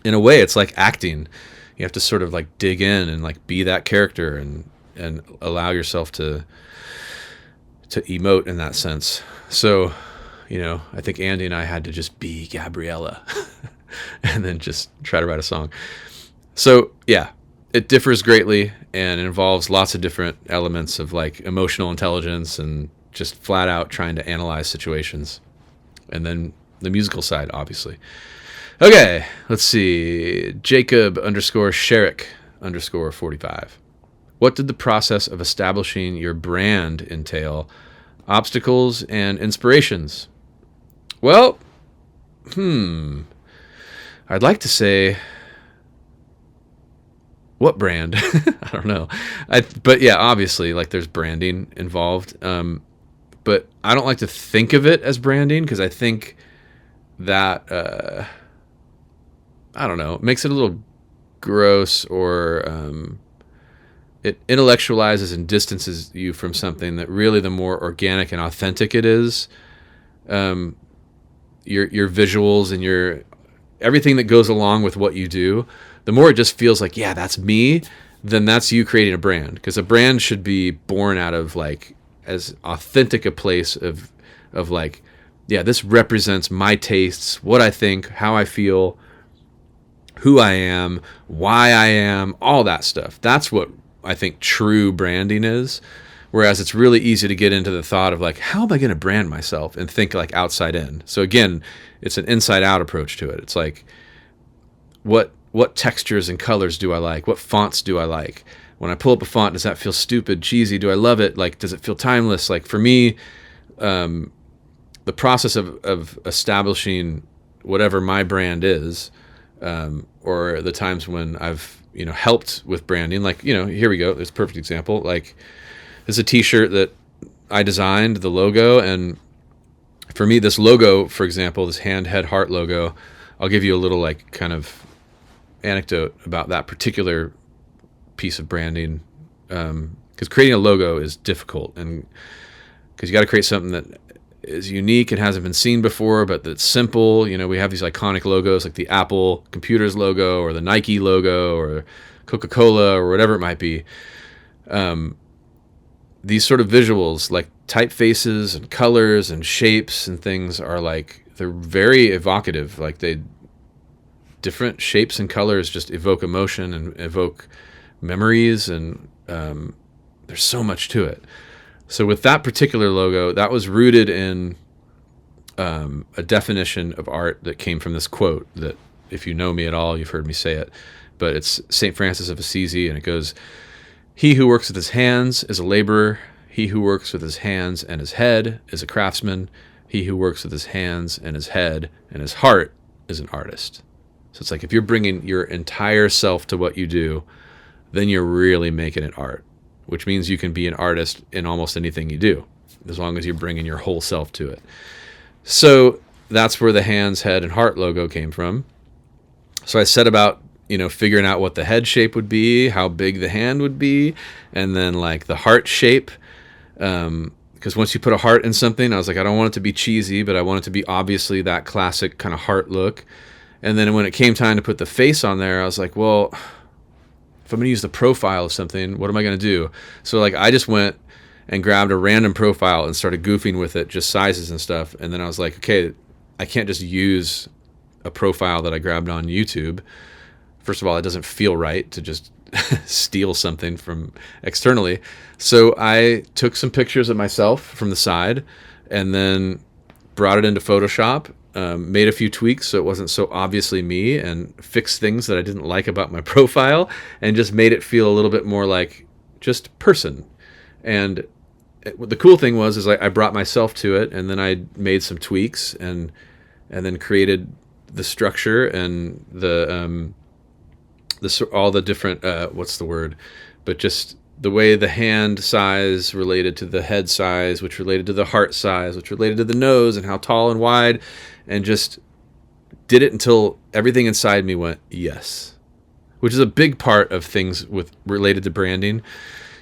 in a way, it's like acting. You have to sort of like dig in and like be that character and allow yourself to emote in that sense. So, I think Andy and I had to just be Gabriella and then just try to write a song. So yeah, it differs greatly, and it involves lots of different elements of like emotional intelligence and just flat out trying to analyze situations. And then the musical side, obviously. Okay, let's see. Jacob_Sherrick_45. What did the process of establishing your brand entail? Obstacles and inspirations? Well, I'd like to say, what brand? I don't know. But yeah, obviously, like, there's branding involved. But I don't like to think of it as branding, because I think that, I don't know, it makes it a little gross, or it intellectualizes and distances you from something that really, the more organic and authentic it is, your visuals and everything that goes along with what you do, the more it just feels like, yeah, that's me, then that's you creating a brand. Because a brand should be born out of like as authentic a place of like, yeah, this represents my tastes, what I think, how I feel, who I am, why I am, all that stuff. That's what I think true branding is. Whereas it's really easy to get into the thought of like, how am I going to brand myself, and think like outside in. So again, it's an inside out approach to it. It's like, what textures and colors do I like? What fonts do I like? When I pull up a font, does that feel stupid, cheesy? Do I love it? Like, does it feel timeless? Like, for me, the process of establishing whatever my brand is, or the times when I've, helped with branding, like, here we go. There's a perfect example. Like, there's a t-shirt that I designed, the logo. And for me, this logo, for example, this hand, head, heart logo, I'll give you a little like kind of anecdote about that particular piece of branding. Because creating a logo is difficult, and because you got to create something that is unique and hasn't been seen before, but that's simple. We have these iconic logos like the Apple Computers logo, or the Nike logo, or Coca-Cola, or whatever it might be. These sort of visuals, like typefaces and colors and shapes and things, are like, they're very evocative. Like, they different shapes and colors just evoke emotion and evoke memories, and there's so much to it. So with that particular logo, that was rooted in a definition of art that came from this quote that, if you know me at all, you've heard me say it, but it's St. Francis of Assisi, and it goes, "He who works with his hands is a laborer. He who works with his hands and his head is a craftsman. He who works with his hands and his head and his heart is an artist." So it's like, if you're bringing your entire self to what you do, then you're really making it art, which means you can be an artist in almost anything you do, as long as you're bringing your whole self to it. So that's where the hands, head, and heart logo came from. So I set about, figuring out what the head shape would be, how big the hand would be, and then like the heart shape. Because once you put a heart in something, I was like, I don't want it to be cheesy, but I want it to be obviously that classic kind of heart look. And then when it came time to put the face on there, I was like, well, if I'm going to use the profile of something, what am I going to do? So like, I just went and grabbed a random profile and started goofing with it, just sizes and stuff. And then I was like, okay, I can't just use a profile that I grabbed on YouTube. First of all, it doesn't feel right to just steal something from externally. So I took some pictures of myself from the side and then brought it into Photoshop, made a few tweaks so it wasn't so obviously me, and fixed things that I didn't like about my profile, and just made it feel a little bit more like just person. And the cool thing was I brought myself to it, and then I made some tweaks and then created the structure and all the different what's the word, but just the way the hand size related to the head size, which related to the heart size, which related to the nose and how tall and wide, and just did it until everything inside me went yes, which is a big part of things related to branding.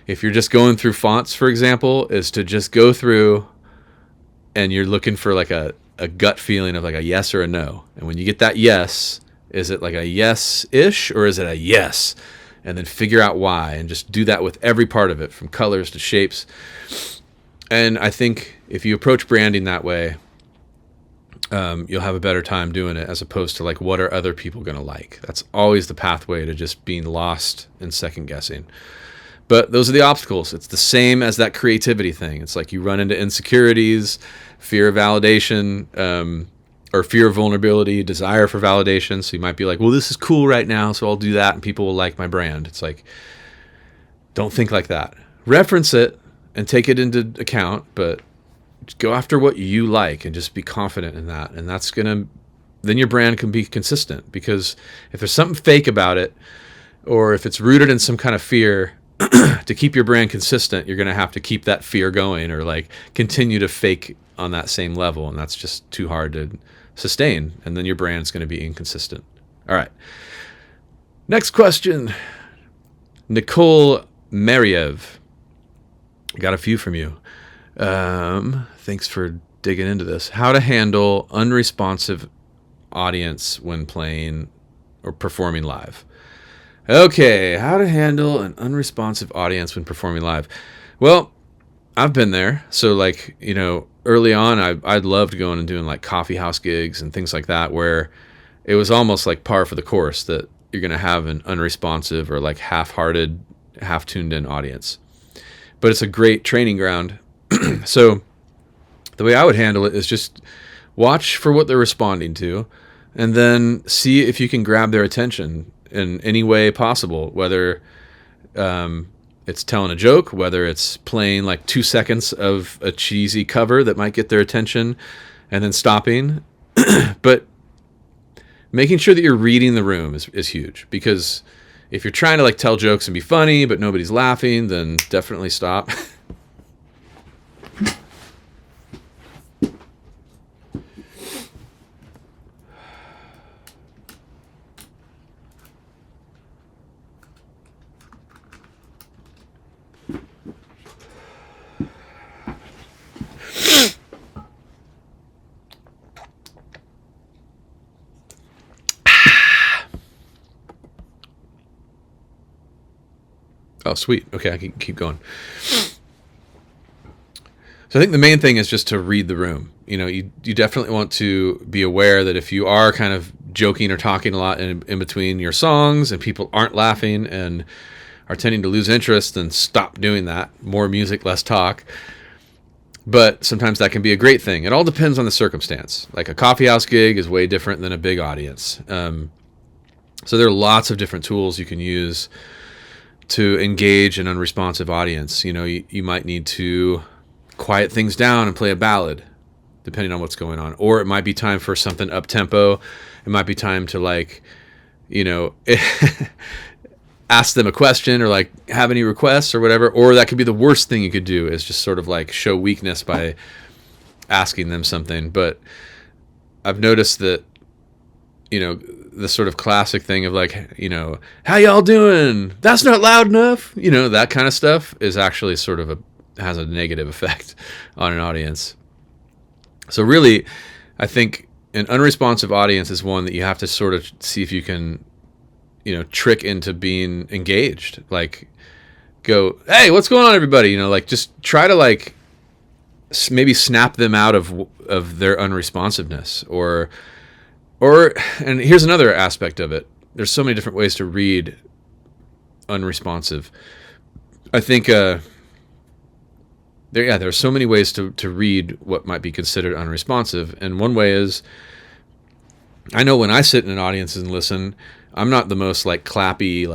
If you're just going through fonts, for example, is to just go through and you're looking for like a gut feeling of like a yes or a no. And when you get that yes, is it like a yes-ish or is it a yes? And then figure out why, and just do that with every part of it, from colors to shapes. And I think if you approach branding that way, you'll have a better time doing it, as opposed to like, what are other people going to like? That's always the pathway to just being lost and second guessing. But those are the obstacles. It's the same as that creativity thing. It's like you run into insecurities, fear of validation, or fear of vulnerability, desire for validation. So you might be like, well, this is cool right now, so I'll do that and people will like my brand. It's like, don't think like that. Reference it and take it into account, but go after what you like and just be confident in that. And that's then your brand can be consistent, because if there's something fake about it, or if it's rooted in some kind of fear, to keep your brand consistent, you're going to have to keep that fear going, or like continue to fake on that same level. And that's just too hard to sustain. And then your brand's going to be inconsistent. All right. Next question. Nicole Mariev. Got a few from you. Thanks for digging into this. How to handle unresponsive audience when playing or performing live. Okay, how to handle an unresponsive audience when performing live. Well, I've been there. So like, early on, I'd loved going and doing like coffee house gigs and things like that, where it was almost like par for the course that you're going to have an unresponsive or like half-hearted, half-tuned in audience. But it's a great training ground. So the way I would handle it is just watch for what they're responding to, and then see if you can grab their attention in any way possible, whether it's telling a joke, whether it's playing like 2 seconds of a cheesy cover that might get their attention and then stopping. But making sure that you're reading the room is huge, because if you're trying to like tell jokes and be funny but nobody's laughing, then definitely stop. Oh, sweet. Okay, I can keep going. So I think the main thing is just to read the room. You definitely want to be aware that if you are kind of joking or talking a lot in between your songs, and people aren't laughing and are tending to lose interest, then stop doing that. More music, less talk. But sometimes that can be a great thing. It all depends on the circumstance. Like a coffee house gig is way different than a big audience. So there are lots of different tools you can use to engage an unresponsive audience. You might need to quiet things down and play a ballad, depending on what's going on. Or it might be time for something up-tempo. It might be time to ask them a question or have any requests or whatever. Or that could be the worst thing you could do, is just sort of show weakness by asking them something. But I've noticed that, the sort of classic thing of how y'all doing? That's not loud enough. That kind of stuff is actually sort of has a negative effect on an audience. So really, I think an unresponsive audience is one that you have to sort of see if you can, trick into being engaged. Go, hey, what's going on, everybody? Just try to maybe snap them out of their unresponsiveness. And here's another aspect of it. There's so many different ways to read unresponsive. I think there are so many ways to read what might be considered unresponsive. And one way is, I know when I sit in an audience and listen, I'm not the most clappy,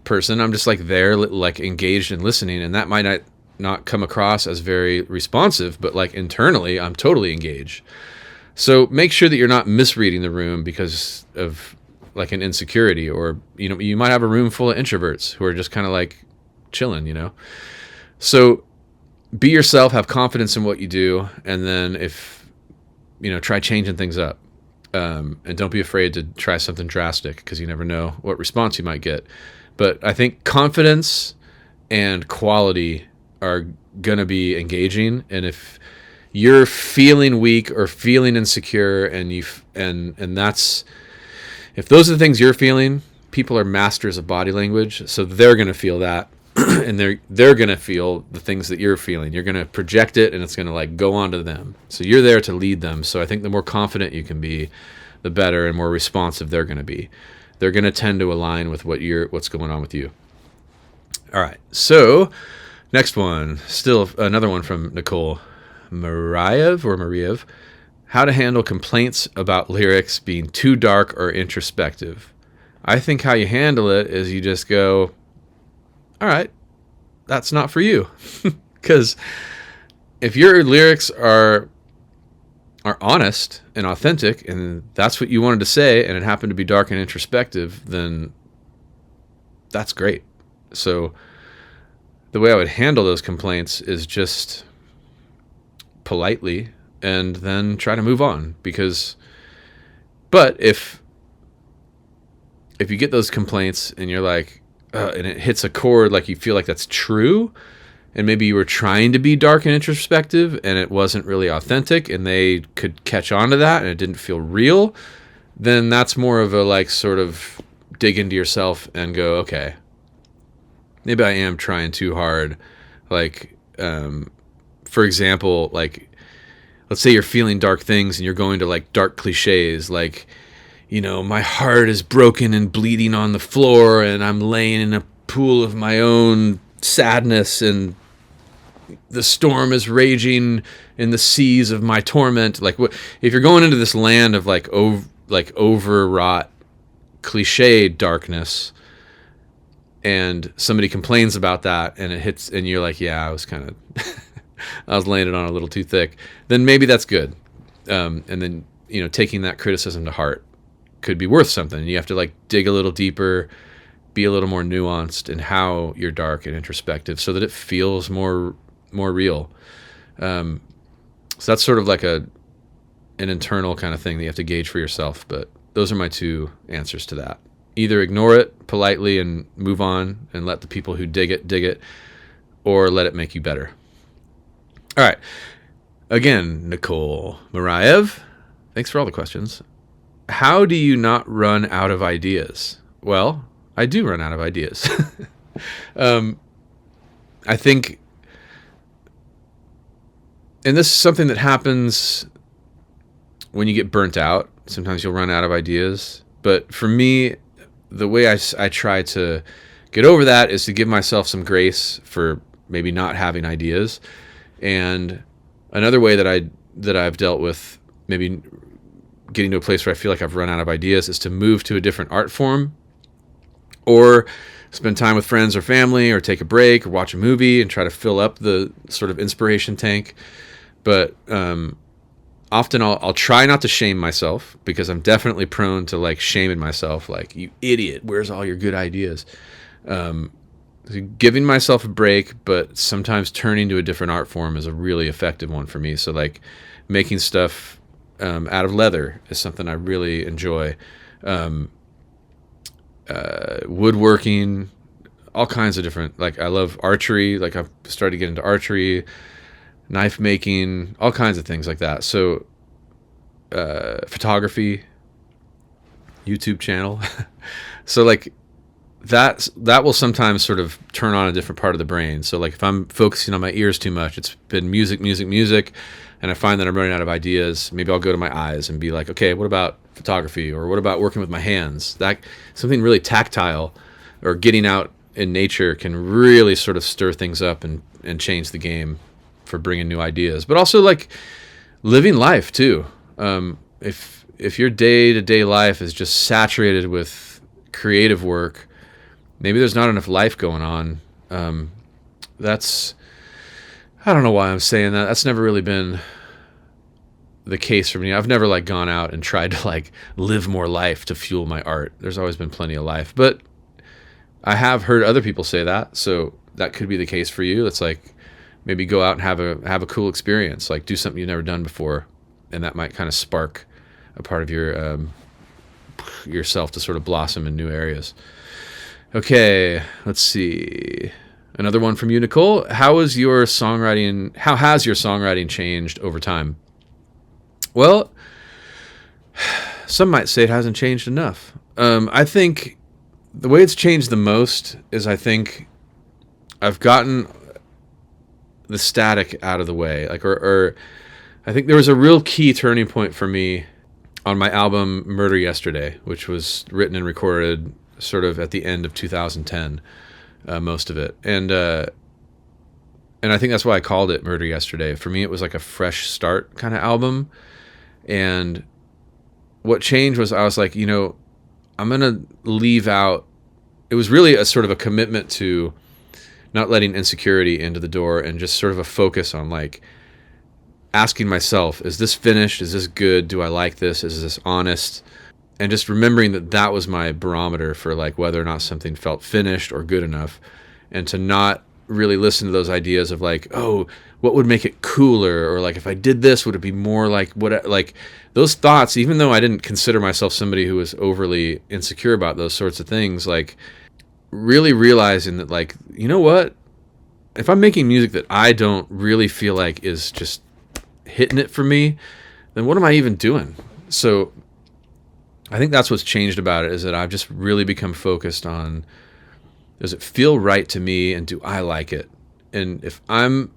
person. I'm just there, engaged and listening. And that might not come across as very responsive, but internally, I'm totally engaged. So make sure that you're not misreading the room because of an insecurity, or, you might have a room full of introverts who are just kind of chilling, So be yourself, have confidence in what you do. And then try changing things up. And don't be afraid to try something drastic, because you never know what response you might get. But I think confidence and quality are going to be engaging. And if you're feeling weak or feeling insecure, and that's, if those are the things you're feeling, people are masters of body language, so they're going to feel that, and they're going to feel the things that you're feeling. You're going to project it, and it's going to go onto them. So you're there to lead them. So I think the more confident you can be, the better and more responsive they're going to be. They're going to tend to align with what's going on with you. All right. So next one, still another one from Nicole. Mariev, how to handle complaints about lyrics being too dark or introspective. I think how you handle it is you just go, all right, that's not for you. Because if your lyrics are honest and authentic, and that's what you wanted to say, and it happened to be dark and introspective, then that's great. So the way I would handle those complaints is just politely, and then try to move on. But if you get those complaints and you're and it hits a chord, you feel like that's true, and maybe you were trying to be dark and introspective and it wasn't really authentic, and they could catch on to that and it didn't feel real, then that's more of a sort of dig into yourself and go, okay, maybe I am trying too hard. For example, let's say you're feeling dark things and you're going to dark cliches, my heart is broken and bleeding on the floor, and I'm laying in a pool of my own sadness, and the storm is raging in the seas of my torment. If you're going into this land of overwrought cliche darkness, and somebody complains about that, and it hits, and you're yeah, I was I was laying it on a little too thick, then maybe that's good. And then, taking that criticism to heart could be worth something. You have to dig a little deeper, be a little more nuanced in how you're dark and introspective, so that it feels more real. So that's sort of an internal kind of thing that you have to gauge for yourself. But those are my two answers to that. Either ignore it politely and move on and let the people who dig it, or let it make you better. All right. Again, Nicole Mariev, thanks for all the questions. How do you not run out of ideas? Well, I do run out of ideas. I think, and this is something that happens when you get burnt out. Sometimes you'll run out of ideas. But for me, the way I try to get over that is to give myself some grace for maybe not having ideas. And another way that I've dealt with maybe getting to a place where I feel like I've run out of ideas is to move to a different art form, or spend time with friends or family, or take a break, or watch a movie and try to fill up the sort of inspiration tank. But often I'll try not to shame myself, because I'm definitely prone to like shaming myself, like, you idiot, where's all your good ideas? Giving myself a break, but sometimes turning to a different art form is a really effective one for me. So like making stuff out of leather is something I really enjoy. Woodworking, all kinds of different, like I love archery, like I've started to get into archery, knife making, all kinds of things like that. So photography, YouTube channel. So like that will sometimes sort of turn on a different part of the brain. So like if I'm focusing on my ears too much, it's been music, and I find that I'm running out of ideas, maybe I'll go to my eyes and be like, okay, what about photography, or what about working with my hands? That something really tactile, or getting out in nature, can really sort of stir things up and change the game for bringing new ideas. But also like living life too. If your day-to-day life is just saturated with creative work, maybe there's not enough life going on. I don't know why I'm saying that. That's never really been the case for me. I've never like gone out and tried to like live more life to fuel my art. There's always been plenty of life, but I have heard other people say that, so that could be the case for you. It's like maybe go out and have a cool experience, like do something you've never done before, and that might kind of spark a part of yourself to sort of blossom in new areas. Okay, let's see. Another one from you, Nicole. How has your songwriting changed over time? Well, some might say it hasn't changed enough. I think the way it's changed the most is I think I've gotten the static out of the way. Like, or I think there was a real key turning point for me on my album Murder Yesterday, which was written and recorded sort of at the end of 2010, most of it. And I think that's why I called it Murder Yesterday. For me, it was like a fresh start kind of album. And what changed was I was like, I'm going to leave out. It was really a sort of a commitment to not letting insecurity into the door, and just sort of a focus on like asking myself, is this finished? Is this good? Do I like this? Is this honest? And just remembering that was my barometer for like whether or not something felt finished or good enough, and to not really listen to those ideas of like, oh, what would make it cooler? Or like, if I did this, would it be more like what, like those thoughts, even though I didn't consider myself somebody who was overly insecure about those sorts of things, like really realizing that like, you know what, if I'm making music that I don't really feel like is just hitting it for me, then what am I even doing? So I think that's what's changed about it, is that I've just really become focused on, does it feel right to me, and do I like it? And if I'm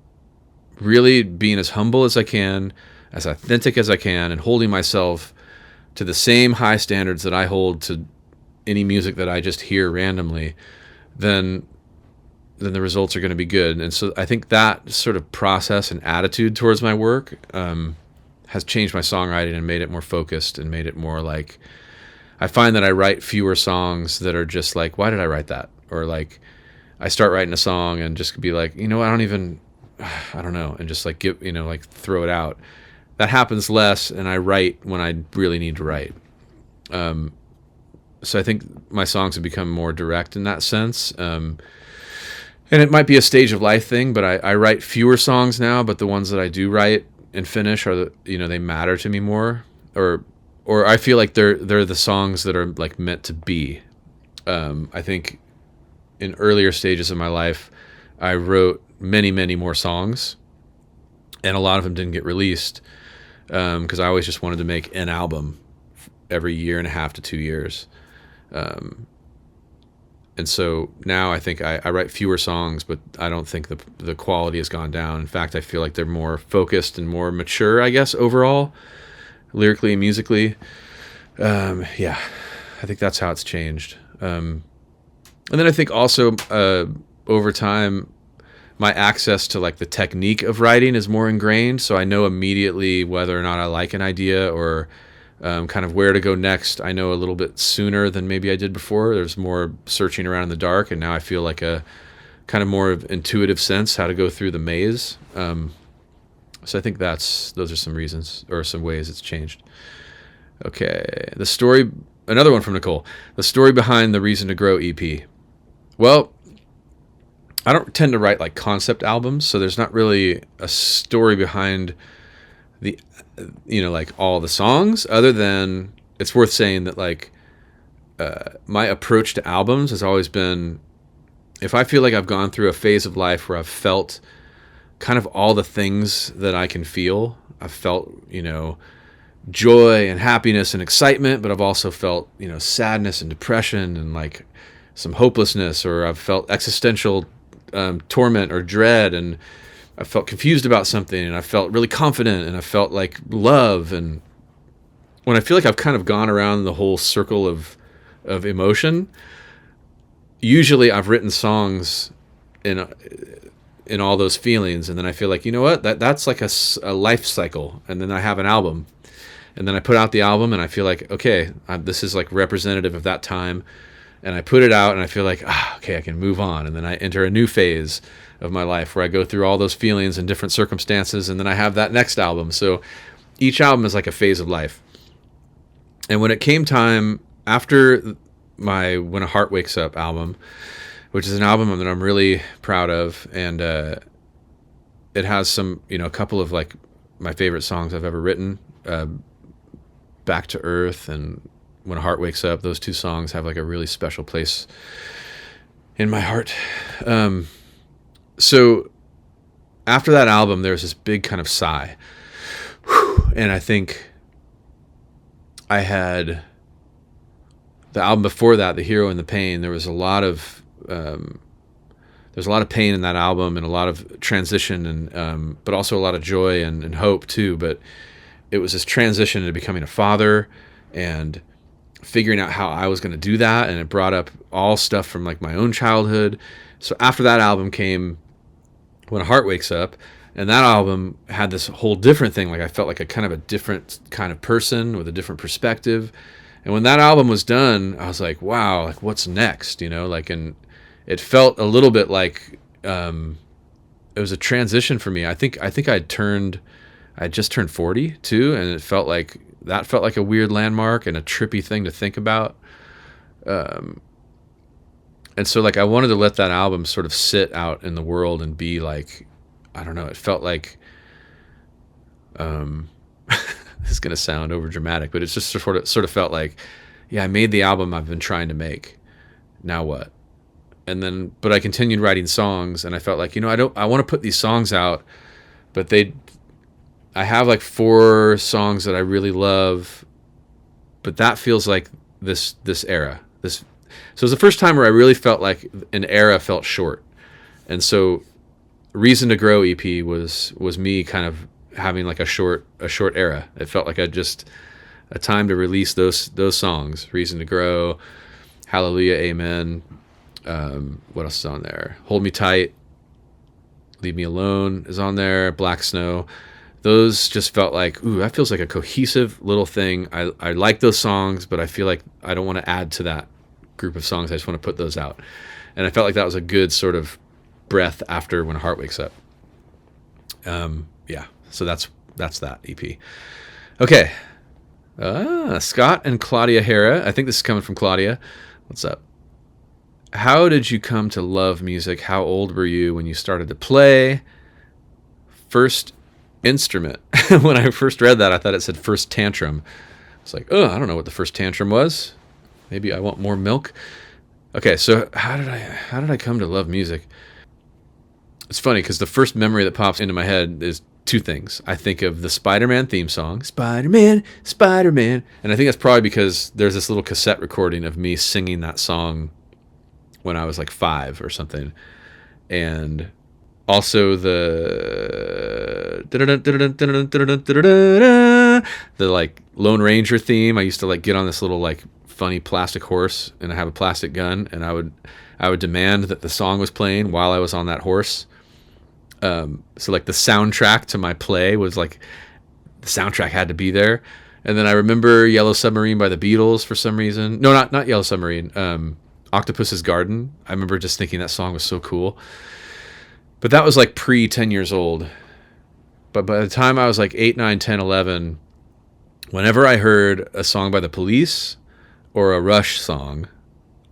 really being as humble as I can, as authentic as I can, and holding myself to the same high standards that I hold to any music that I just hear randomly, then the results are going to be good. And so I think that sort of process and attitude towards my work has changed my songwriting and made it more focused, and made it more like, I find that I write fewer songs that are just like, why did I write that? Or like, I start writing a song and just be like, I don't know, and just like like throw it out. That happens less, and I write when I really need to write. So I think my songs have become more direct in that sense. And it might be a stage of life thing, but I write fewer songs now, but the ones that I do write and finish are they matter to me more, or I feel like they're the songs that are like meant to be. I think in earlier stages of my life, I wrote many, many more songs, and a lot of them didn't get released because I always just wanted to make an album every year and a half to 2 years. And so now I think I write fewer songs, but I don't think the quality has gone down. In fact, I feel like they're more focused and more mature, I guess, overall, lyrically and musically. Yeah, I think that's how it's changed. And then I think also over time, my access to like the technique of writing is more ingrained. So I know immediately whether or not I like an idea or kind of where to go next. I know a little bit sooner than maybe I did before. There's more searching around in the dark, and now I feel like a kind of more of intuitive sense how to go through the maze. So I think those are some reasons or some ways it's changed. Okay, the story, another one from Nicole. The story behind the Reason to Grow EP. Well, I don't tend to write like concept albums, so there's not really a story behind the, like all the songs, other than it's worth saying that like my approach to albums has always been, if I feel like I've gone through a phase of life where I've felt kind of all the things that I can feel, I've felt, joy and happiness and excitement, but I've also felt, sadness and depression and like some hopelessness, or I've felt existential torment or dread, and I felt confused about something, and I felt really confident, and I felt like love. And when I feel like I've kind of gone around the whole circle of emotion, usually I've written songs in all those feelings, and then I feel like, that's like a life cycle, and then I have an album, and then I put out the album, and I feel like, okay, this is like representative of that time. And I put it out, and I feel like, okay, I can move on. And then I enter a new phase of my life where I go through all those feelings and different circumstances, and then I have that next album. So each album is like a phase of life. And when it came time after my When a Heart Wakes Up album, which is an album that I'm really proud of, and it has some, a couple of like my favorite songs I've ever written, Back to Earth and When a Heart Wakes Up. Those two songs have like a really special place in my heart. So after that album, there's this big kind of sigh. And I think I had the album before that, The Hero and the Pain. There was a lot of pain in that album, and a lot of transition, and but also a lot of joy and hope too. But it was this transition into becoming a father and figuring out how I was going to do that, and it brought up all stuff from like my own childhood. So after that album came When a Heart Wakes Up, and that album had this whole different thing. Like I felt like a kind of a different kind of person with a different perspective. And when that album was done, I was like, wow, like what's next? And it felt a little bit like it was a transition for me. I think I just turned 40 too, and it felt like a weird landmark and a trippy thing to think about. And so like I wanted to let that album sort of sit out in the world and be like, I don't know, it felt like this is going to sound over dramatic, but it's just sort of felt like, yeah, I made the album I've been trying to make. Now what? But I continued writing songs, and I felt like, I want to put these songs out, but I have like 4 songs that I really love, but that feels like this era. So it was the first time where I really felt like an era felt short. And so Reason to Grow EP was me kind of having like a short era. It felt like a time to release those songs. Reason to Grow, Hallelujah, Amen. What else is on there? Hold Me Tight, Leave Me Alone is on there. Black Snow. Those just felt like, ooh, that feels like a cohesive little thing. I like those songs, but I feel like I don't want to add to that group of songs. I just want to put those out. And I felt like that was a good sort of breath after When a Heart Wakes Up. Yeah, so that's that EP. Okay. Scott and Claudia Hera. I think this is coming from Claudia. What's up? How did you come to love music? How old were you when you started to play? First instrument. When I first read that, I thought it said first tantrum. It's like, I don't know what the first tantrum was. Maybe I want more milk. Okay, so how did I come to love music? It's funny because the first memory that pops into my head is 2 things. I think of the Spider-Man theme song, Spider-Man, Spider-Man, and I think that's probably because there's this little cassette recording of me singing that song when I was like 5 or something, and also the the like Lone Ranger theme. I used to like get on this little like funny plastic horse, and I have a plastic gun, and I would demand that the song was playing while I was on that horse. So like the soundtrack to my play was like, the soundtrack had to be there. And then I remember Yellow Submarine by the Beatles for some reason. No, not Yellow Submarine. Octopus's Garden. I remember just thinking that song was so cool. But that was like pre 10 years old. But by the time I was like 8, 9, 10, 11, whenever I heard a song by the Police or a Rush song,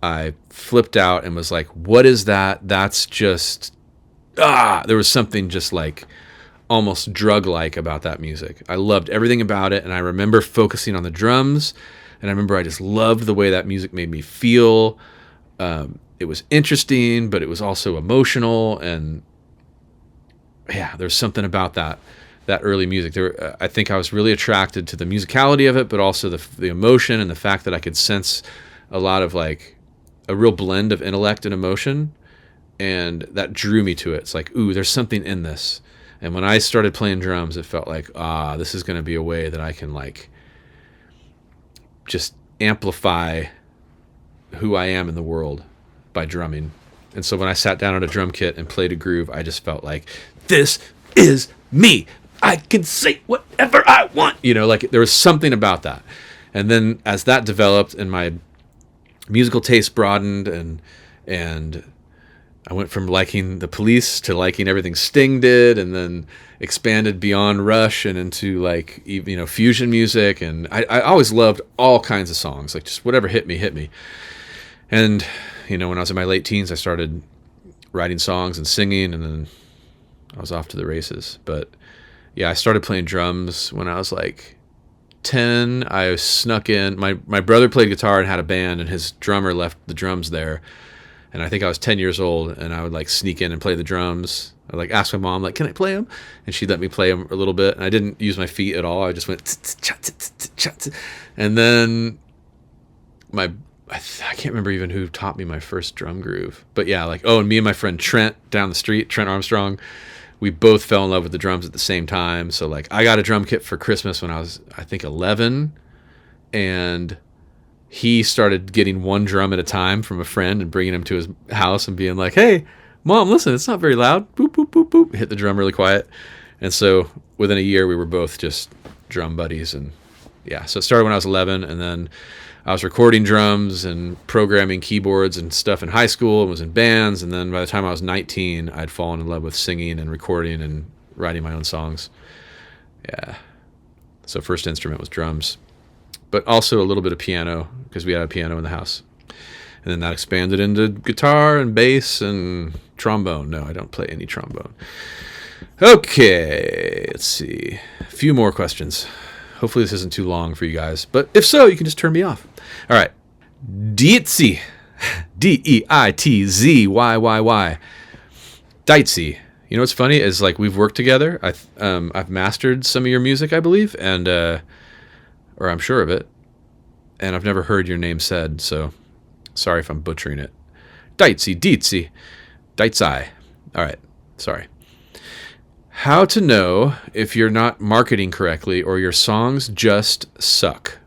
I flipped out and was like, what is that? That's just, there was something just like almost drug-like about that music. I loved everything about it, and I remember focusing on the drums, and I remember I just loved the way that music made me feel. It was interesting, but it was also emotional, and yeah, there's something about that early music. I think I was really attracted to the musicality of it, but also the emotion and the fact that I could sense a lot of like a real blend of intellect and emotion, and that drew me to it. It's like, ooh, there's something in this. And when I started playing drums, it felt like, this is going to be a way that I can like just amplify who I am in the world by drumming. And so when I sat down on a drum kit and played a groove, I just felt like, this is me. I can say whatever I want. You know, like there was something about that. And then as that developed and my musical taste broadened, and I went from liking the Police to liking everything Sting did, and then expanded beyond Rush and into like, you know, fusion music. And I always loved all kinds of songs, like just whatever hit me. And, you know, when I was in my late teens, I started writing songs and singing, and then I was off to the races. But yeah, I started playing drums when I was like 10. I snuck in. My brother played guitar and had a band, and his drummer left the drums there. And I think I was 10 years old, and I would like sneak in and play the drums. I'd like ask my mom, like, can I play them? And she'd let me play them a little bit. And I didn't use my feet at all. I just went, and then I can't remember even who taught me my first drum groove. But yeah, like, and me and my friend Trent down the street, Trent Armstrong, we both fell in love with the drums at the same time. So like I got a drum kit for Christmas when I was, I think, 11, and he started getting one drum at a time from a friend and bringing him to his house and being like, hey, Mom, listen, it's not very loud. Boop, boop, boop, boop. Hit the drum really quiet. And so within a year, we were both just drum buddies. And yeah, so it started when I was 11, and then I was recording drums and programming keyboards and stuff in high school and was in bands. And then by the time I was 19, I'd fallen in love with singing and recording and writing my own songs. Yeah. So first instrument was drums, but also a little bit of piano because we had a piano in the house. And then that expanded into guitar and bass and trombone. No, I don't play any trombone. Okay, let's see. A few more questions. Hopefully this isn't too long for you guys, but if so, you can just turn me off. All right. Dietzy. Deitzy. Dietzy. You know what's funny is like we've worked together. I've mastered some of your music, I believe, and or I'm sure of it. And I've never heard your name said, so sorry if I'm butchering it. Dietzy. All right. Sorry. How to know if you're not marketing correctly or your songs just suck.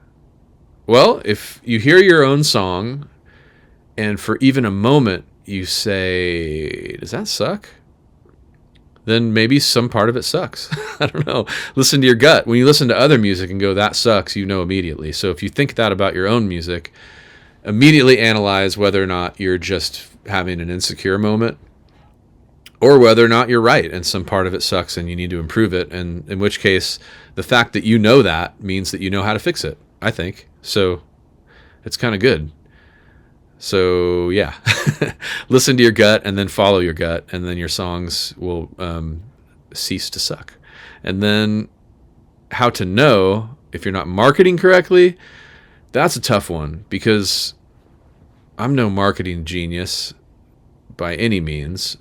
Well, if you hear your own song and for even a moment you say, does that suck? Then maybe some part of it sucks. I don't know. Listen to your gut. When you listen to other music and go, that sucks, you know immediately. So if you think that about your own music, immediately analyze whether or not you're just having an insecure moment or whether or not you're right and some part of it sucks and you need to improve it. And in which case, the fact that you know that means that you know how to fix it, I think. So it's kind of good. So yeah, listen to your gut and then follow your gut, and then your songs will cease to suck. And then how to know if you're not marketing correctly, that's a tough one because I'm no marketing genius by any means.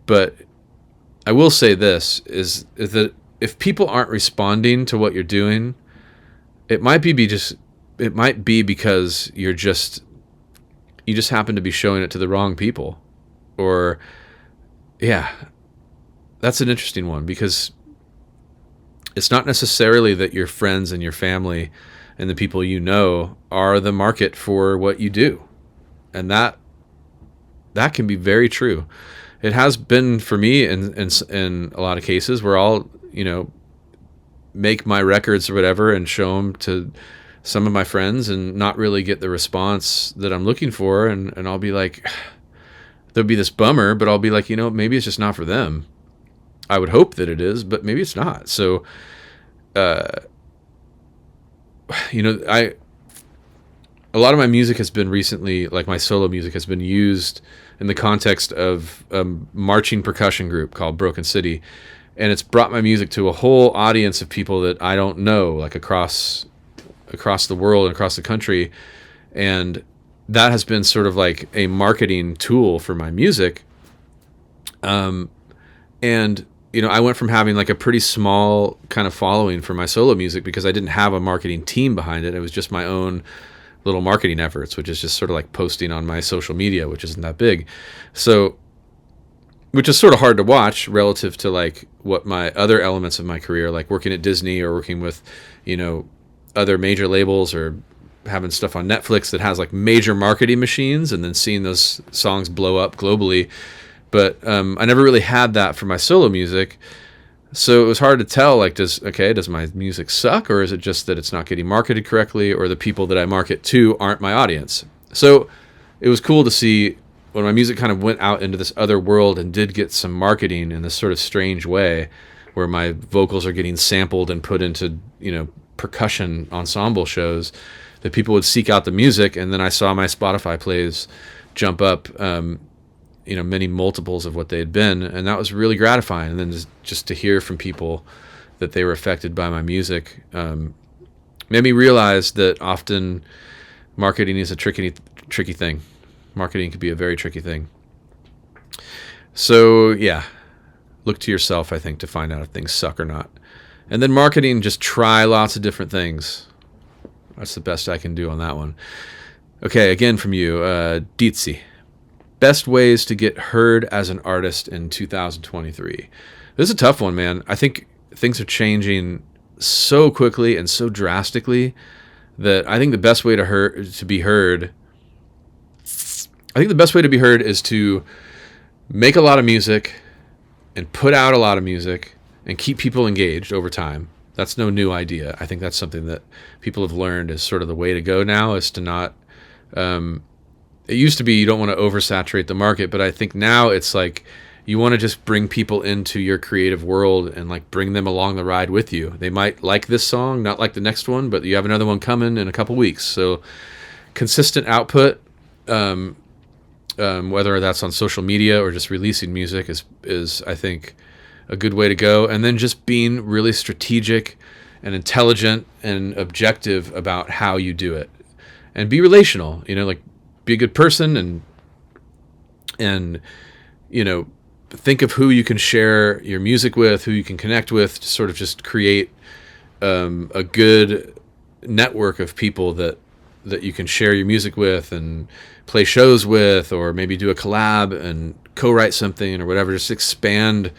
But I will say this, is that if people aren't responding to what you're doing, it might be because you just happen to be showing it to the wrong people. Or, yeah, that's an interesting one because It's not necessarily that your friends and your family and the people you know are the market for what you do. And that can be very true. It has been for me in a lot of cases where I'll, make my records or whatever and show them to some of my friends and not really get the response that I'm looking for. And I'll be like, there'll be this bummer, but I'll be like, maybe it's just not for them. I would hope that it is, but maybe it's not. So, a lot of my music has been recently, like my solo music has been used in the context of a marching percussion group called Broken City. And it's brought my music to a whole audience of people that I don't know, like across the world and across the country. And that has been sort of like a marketing tool for my music. And, I went from having like a pretty small kind of following for my solo music because I didn't have a marketing team behind it. It was just my own little marketing efforts, which is just sort of like posting on my social media, which isn't that big. So, which is sort of hard to watch relative to like what my other elements of my career, like working at Disney or working with, other major labels or having stuff on Netflix that has like major marketing machines and then seeing those songs blow up globally. But I never really had that for my solo music. So it was hard to tell, like, does my music suck, or is it just that it's not getting marketed correctly, or the people that I market to aren't my audience? So it was cool to see when my music kind of went out into this other world and did get some marketing in this sort of strange way, where my vocals are getting sampled and put into, percussion ensemble shows, that people would seek out the music, and then I saw my Spotify plays jump up, many multiples of what they had been, and that was really gratifying. And then just to hear from people that they were affected by my music made me realize that often marketing is a tricky thing. Marketing can be a very tricky thing. So yeah, look to yourself, I think, to find out if things suck or not. And then marketing, just try lots of different things. That's the best I can do on that one. Okay, again from you, Dietzi. Best ways to get heard as an artist in 2023. This is a tough one, man. I think things are changing so quickly and so drastically that I think the best way to be heard is to make a lot of music and put out a lot of music and keep people engaged over time. That's no new idea. I think that's something that people have learned is sort of the way to go now, is to not... it used to be you don't want to oversaturate the market, but I think now it's like you want to just bring people into your creative world and like bring them along the ride with you. They might like this song, not like the next one, but you have another one coming in a couple weeks. So consistent output, whether that's on social media or just releasing music, is I think a good way to go. And then just being really strategic and intelligent and objective about how you do it, and be relational. Like, be a good person and think of who you can share your music with, who you can connect with, to sort of just create a good network of people that you can share your music with and play shows with, or maybe do a collab and co-write something or whatever. Just expand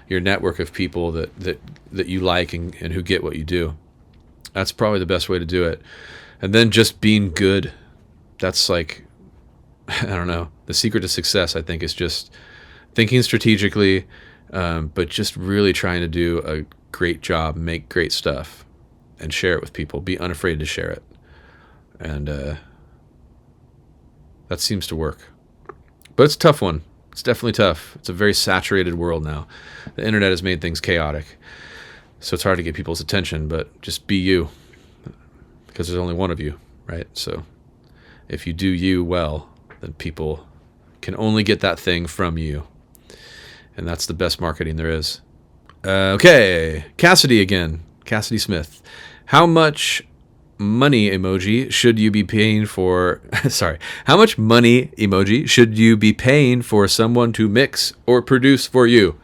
your network of people that you like and who get what you do. That's probably the best way to do it. And then just being good. That's like, I don't know. The secret to success, I think, is just thinking strategically, but just really trying to do a great job, make great stuff, and share it with people. Be unafraid to share it. And that seems to work. But it's a tough one. It's definitely tough. It's a very saturated world now. The internet has made things chaotic. So it's hard to get people's attention, but just be you. Because there's only one of you, right? So if you do you well, then people can only get that thing from you. And that's the best marketing there is. Okay, Cassidy again. Cassidy Smith. How much money emoji should you be paying for... How much money emoji should you be paying for someone to mix or produce for you?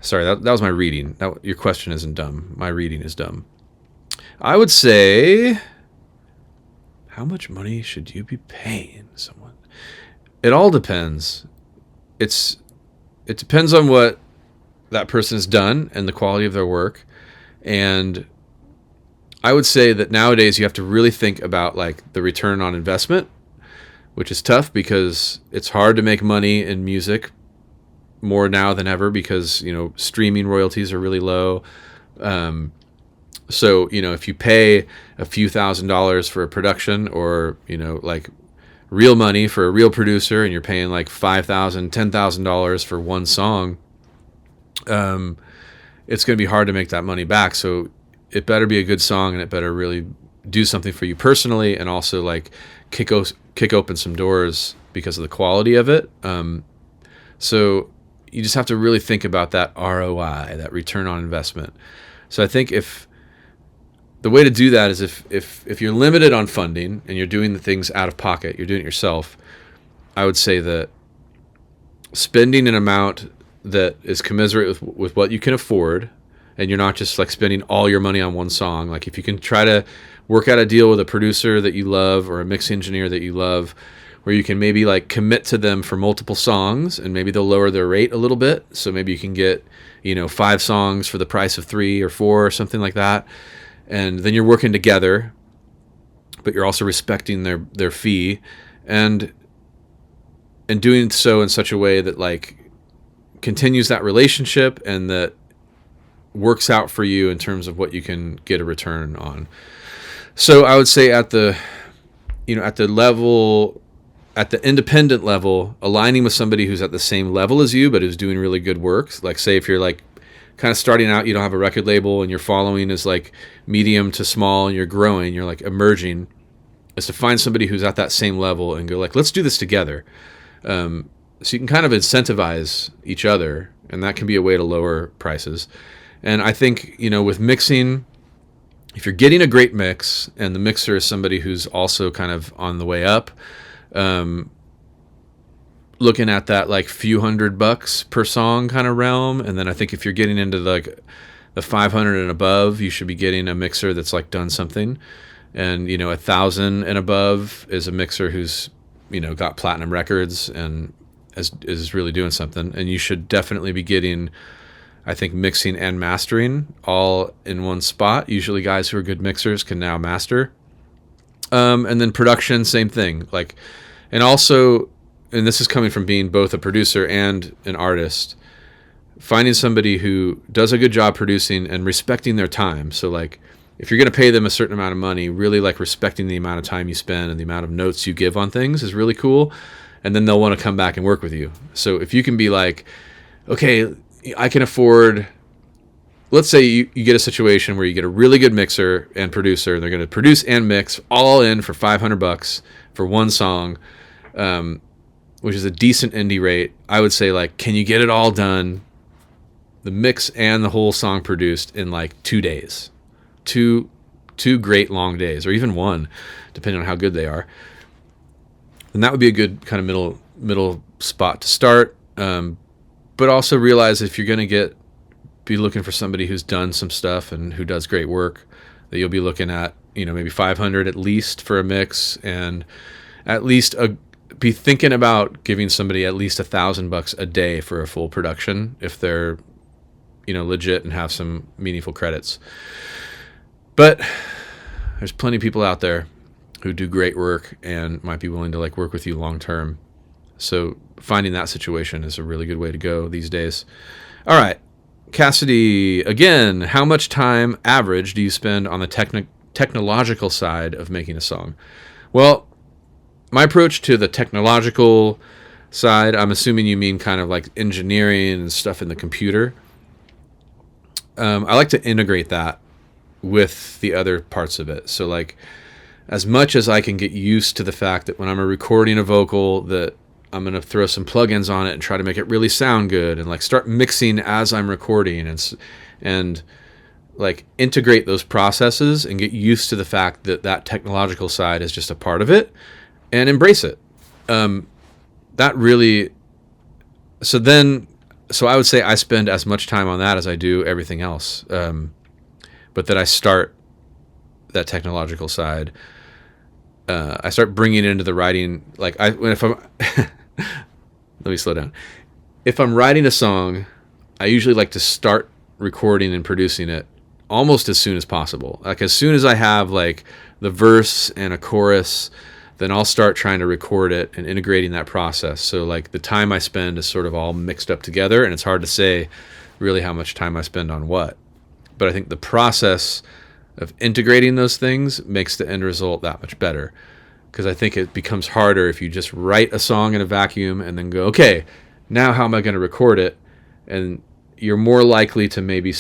Sorry, that was my reading. Your question isn't dumb. My reading is dumb. I would say... How much money should you be paying someone? It all depends. It depends on what that person has done and the quality of their work. And I would say that nowadays you have to really think about like the return on investment, which is tough because it's hard to make money in music more now than ever because, streaming royalties are really low. So, if you pay a few $1,000s for a production or, like real money for a real producer and you're paying like $5,000, $10,000 for one song, it's going to be hard to make that money back. So it better be a good song and it better really do something for you personally and also like kick open some doors because of the quality of it. So you just have to really think about that ROI, that return on investment. So I think if the way to do that is if you're limited on funding and you're doing the things out of pocket, you're doing it yourself, I would say that spending an amount that is commensurate with what you can afford, and you're not just like spending all your money on one song. Like if you can try to work out a deal with a producer that you love or a mix engineer that you love, where you can maybe like commit to them for multiple songs and maybe they'll lower their rate a little bit. So maybe you can get, 5 songs for the price of 3 or 4 or something like that. And then you're working together, but you're also respecting their fee and doing so in such a way that like continues that relationship and that works out for you in terms of what you can get a return on. So I would say at the independent level, aligning with somebody who's at the same level as you, but who's doing really good work. Like say if you're like kind of starting out, you don't have a record label and your following is like medium to small and you're growing, you're like emerging, is to find somebody who's at that same level and go like, let's do this together. So you can kind of incentivize each other, and that can be a way to lower prices. And I think, with mixing, if you're getting a great mix and the mixer is somebody who's also kind of on the way up, looking at that like few $100 per song kind of realm. And then I think if you're getting into like the 500 and above, you should be getting a mixer that's like done something. And, 1,000 and above is a mixer who's, got platinum records and is really doing something. And you should definitely be getting, I think, mixing and mastering all in one spot. Usually guys who are good mixers can now master. And then production, same thing. Like, and also, and this is coming from being both a producer and an artist, finding somebody who does a good job producing and respecting their time. So like, if you're going to pay them a certain amount of money, really like respecting the amount of time you spend and the amount of notes you give on things is really cool. And then they'll want to come back and work with you. So if you can be like, okay, I can afford, let's say you get a situation where you get a really good mixer and producer, and they're going to produce and mix all in for $500 for one song, which is a decent indie rate. I would say like, can you get it all done, the mix and the whole song produced in like 2 days? Two great long days, or even one, depending on how good they are. And that would be a good kind of middle spot to start. But also realize if you're going to be looking for somebody who's done some stuff and who does great work, that you'll be looking at, maybe 500 at least for a mix, and at least be thinking about giving somebody at least $1,000 a day for a full production if they're, legit and have some meaningful credits. But there's plenty of people out there who do great work and might be willing to like work with you long term. So finding that situation is a really good way to go these days. All right, Cassidy, again, how much time average do you spend on the technological side of making a song? Well, my approach to the technological side, I'm assuming you mean kind of like engineering and stuff in the computer. I like to integrate that with the other parts of it. So like, as much as I can get used to the fact that when I'm recording a vocal that I'm going to throw some plugins on it and try to make it really sound good and like start mixing as I'm recording and like integrate those processes and get used to the fact that that technological side is just a part of it and embrace it. That really, so I would say I spend as much time on that as I do everything else. But that I start that technological side. I start bringing it into the writing. Like let me slow down. If I'm writing a song I usually like to start recording and producing it almost as soon as possible. Like as soon as I have like the verse and a chorus, then I'll start trying to record it and integrating that process. So like the time I spend is sort of all mixed up together, and it's hard to say really how much time I spend on what. But I think the process of integrating those things makes the end result that much better. Because I think it becomes harder if you just write a song in a vacuum and then go, okay, now how am I going to record it? And you're more likely to maybe,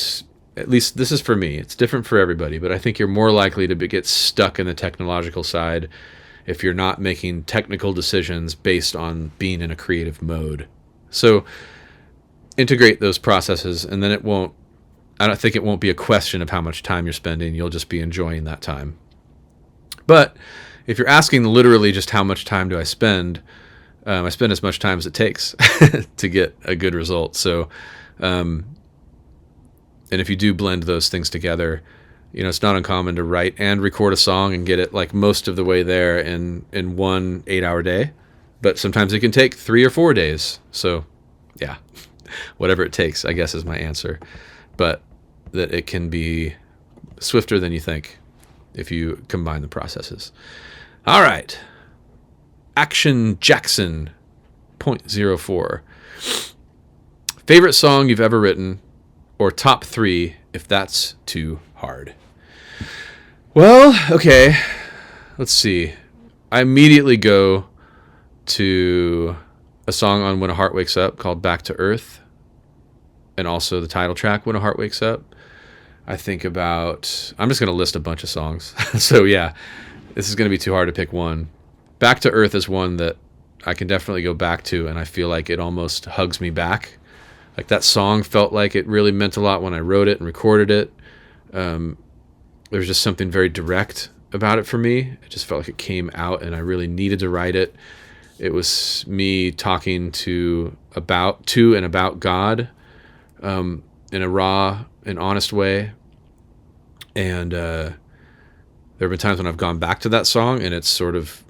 at least this is for me, it's different for everybody, but I think you're more likely to get stuck in the technological side if you're not making technical decisions based on being in a creative mode. So integrate those processes, and then I don't think it won't be a question of how much time you're spending. You'll just be enjoying that time. But if you're asking literally just how much time do I spend as much time as it takes to get a good result. So, and if you do blend those things together, it's not uncommon to write and record a song and get it like most of the way there in 1 8-hour day. But sometimes it can take 3 or 4 days. So, yeah, whatever it takes, I guess, is my answer. But that it can be swifter than you think if you combine the processes. All right. Action Jackson, 0.04. Favorite song you've ever written, or top 3 if that's too hard? Well, okay. Let's see. I immediately go to a song on When a Heart Wakes Up called Back to Earth, and also the title track, When a Heart Wakes Up. I think about, I'm just going to list a bunch of songs. So yeah, this is going to be too hard to pick one. Back to Earth is one that I can definitely go back to, and I feel like it almost hugs me back. Like that song felt like it really meant a lot when I wrote it and recorded it. There's just something very direct about it for me. It just felt like it came out and I really needed to write it. It was me talking to and about God in a raw and honest way. And there have been times when I've gone back to that song and it's sort of,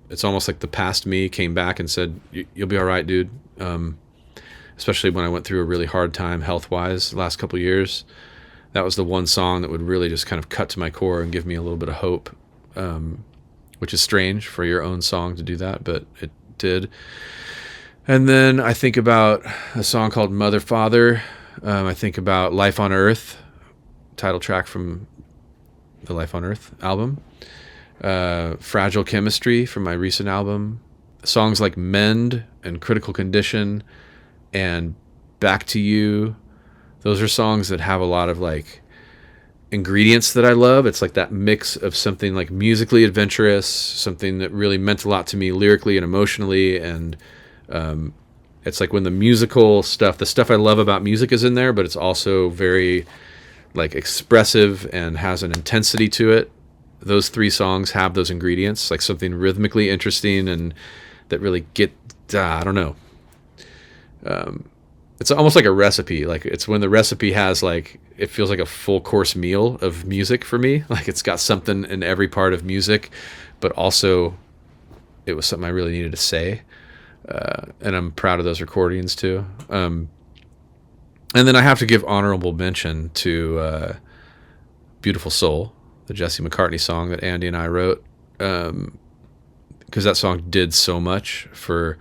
it's almost like the past me came back and said, you'll be all right, dude. Especially when I went through a really hard time health-wise the last couple of years. That was the one song that would really just kind of cut to my core and give me a little bit of hope, which is strange for your own song to do that, but it did. And then I think about a song called Mother Father. I think about Life on Earth, title track from the Life on Earth album. Fragile Chemistry from my recent album. Songs like Mend and Critical Condition and Back to You. Those are songs that have a lot of like ingredients that I love. It's like that mix of something like musically adventurous, something that really meant a lot to me lyrically and emotionally. And it's like when the musical stuff, the stuff I love about music is in there, but it's also very like expressive and has an intensity to it. Those 3 songs have those ingredients, like something rhythmically interesting and that really I don't know. It's almost like a recipe. Like it's when the recipe has like, it feels like a full course meal of music for me. Like it's got something in every part of music, but also it was something I really needed to say. And I'm proud of those recordings too. And then I have to give honorable mention to Beautiful Soul, the Jesse McCartney song that Andy and I wrote. Because that song did so much for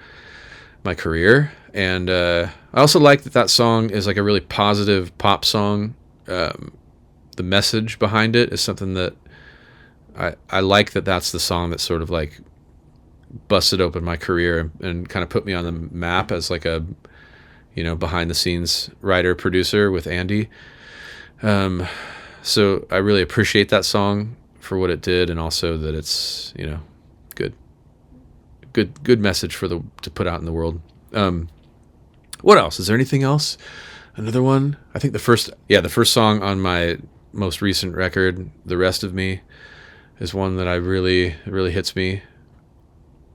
my career. And I also like that song is like a really positive pop song. The message behind it is something that I like that's the song that sort of like busted open my career and kind of put me on the map as like a, behind the scenes writer, producer with Andy. So I really appreciate that song for what it did, and also that it's, good message to put out in the world. What else? Is there anything else? Another one? I think the first song on my most recent record, The Rest of Me, is one that really hits me.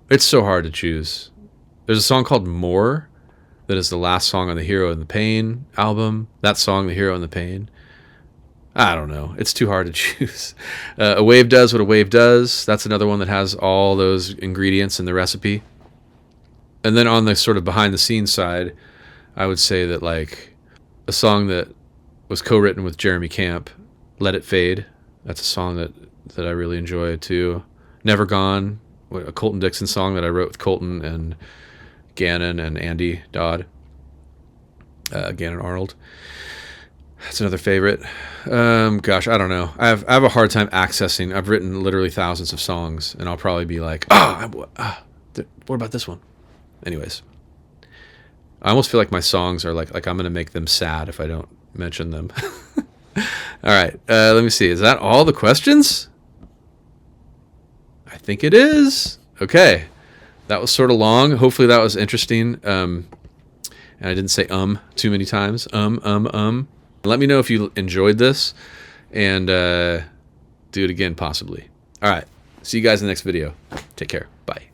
It's so hard to choose. There's a song called More that is the last song on the Hero and the Pain album. That song, The Hero and the Pain, I don't know. It's too hard to choose. A Wave Does What a Wave Does. That's another one that has all those ingredients in the recipe. And then on the sort of behind the scenes side, I would say that like a song that was co-written with Jeremy Camp, Let It Fade. That's a song that I really enjoy too. Never Gone, a Colton Dixon song that I wrote with Colton and Gannon and Andy Dodd. Gannon Arnold. That's another favorite. Gosh, I don't know. I have a hard time accessing. I've written literally thousands of songs, and I'll probably be like, what about this one? Anyways, I almost feel like my songs are like I'm gonna make them sad if I don't mention them. All right, let me see. Is that all the questions? I think it is. Okay, that was sort of long. Hopefully that was interesting. And I didn't say too many times. Let me know if you enjoyed this, and do it again possibly. All right, see you guys in the next video. Take care. Bye.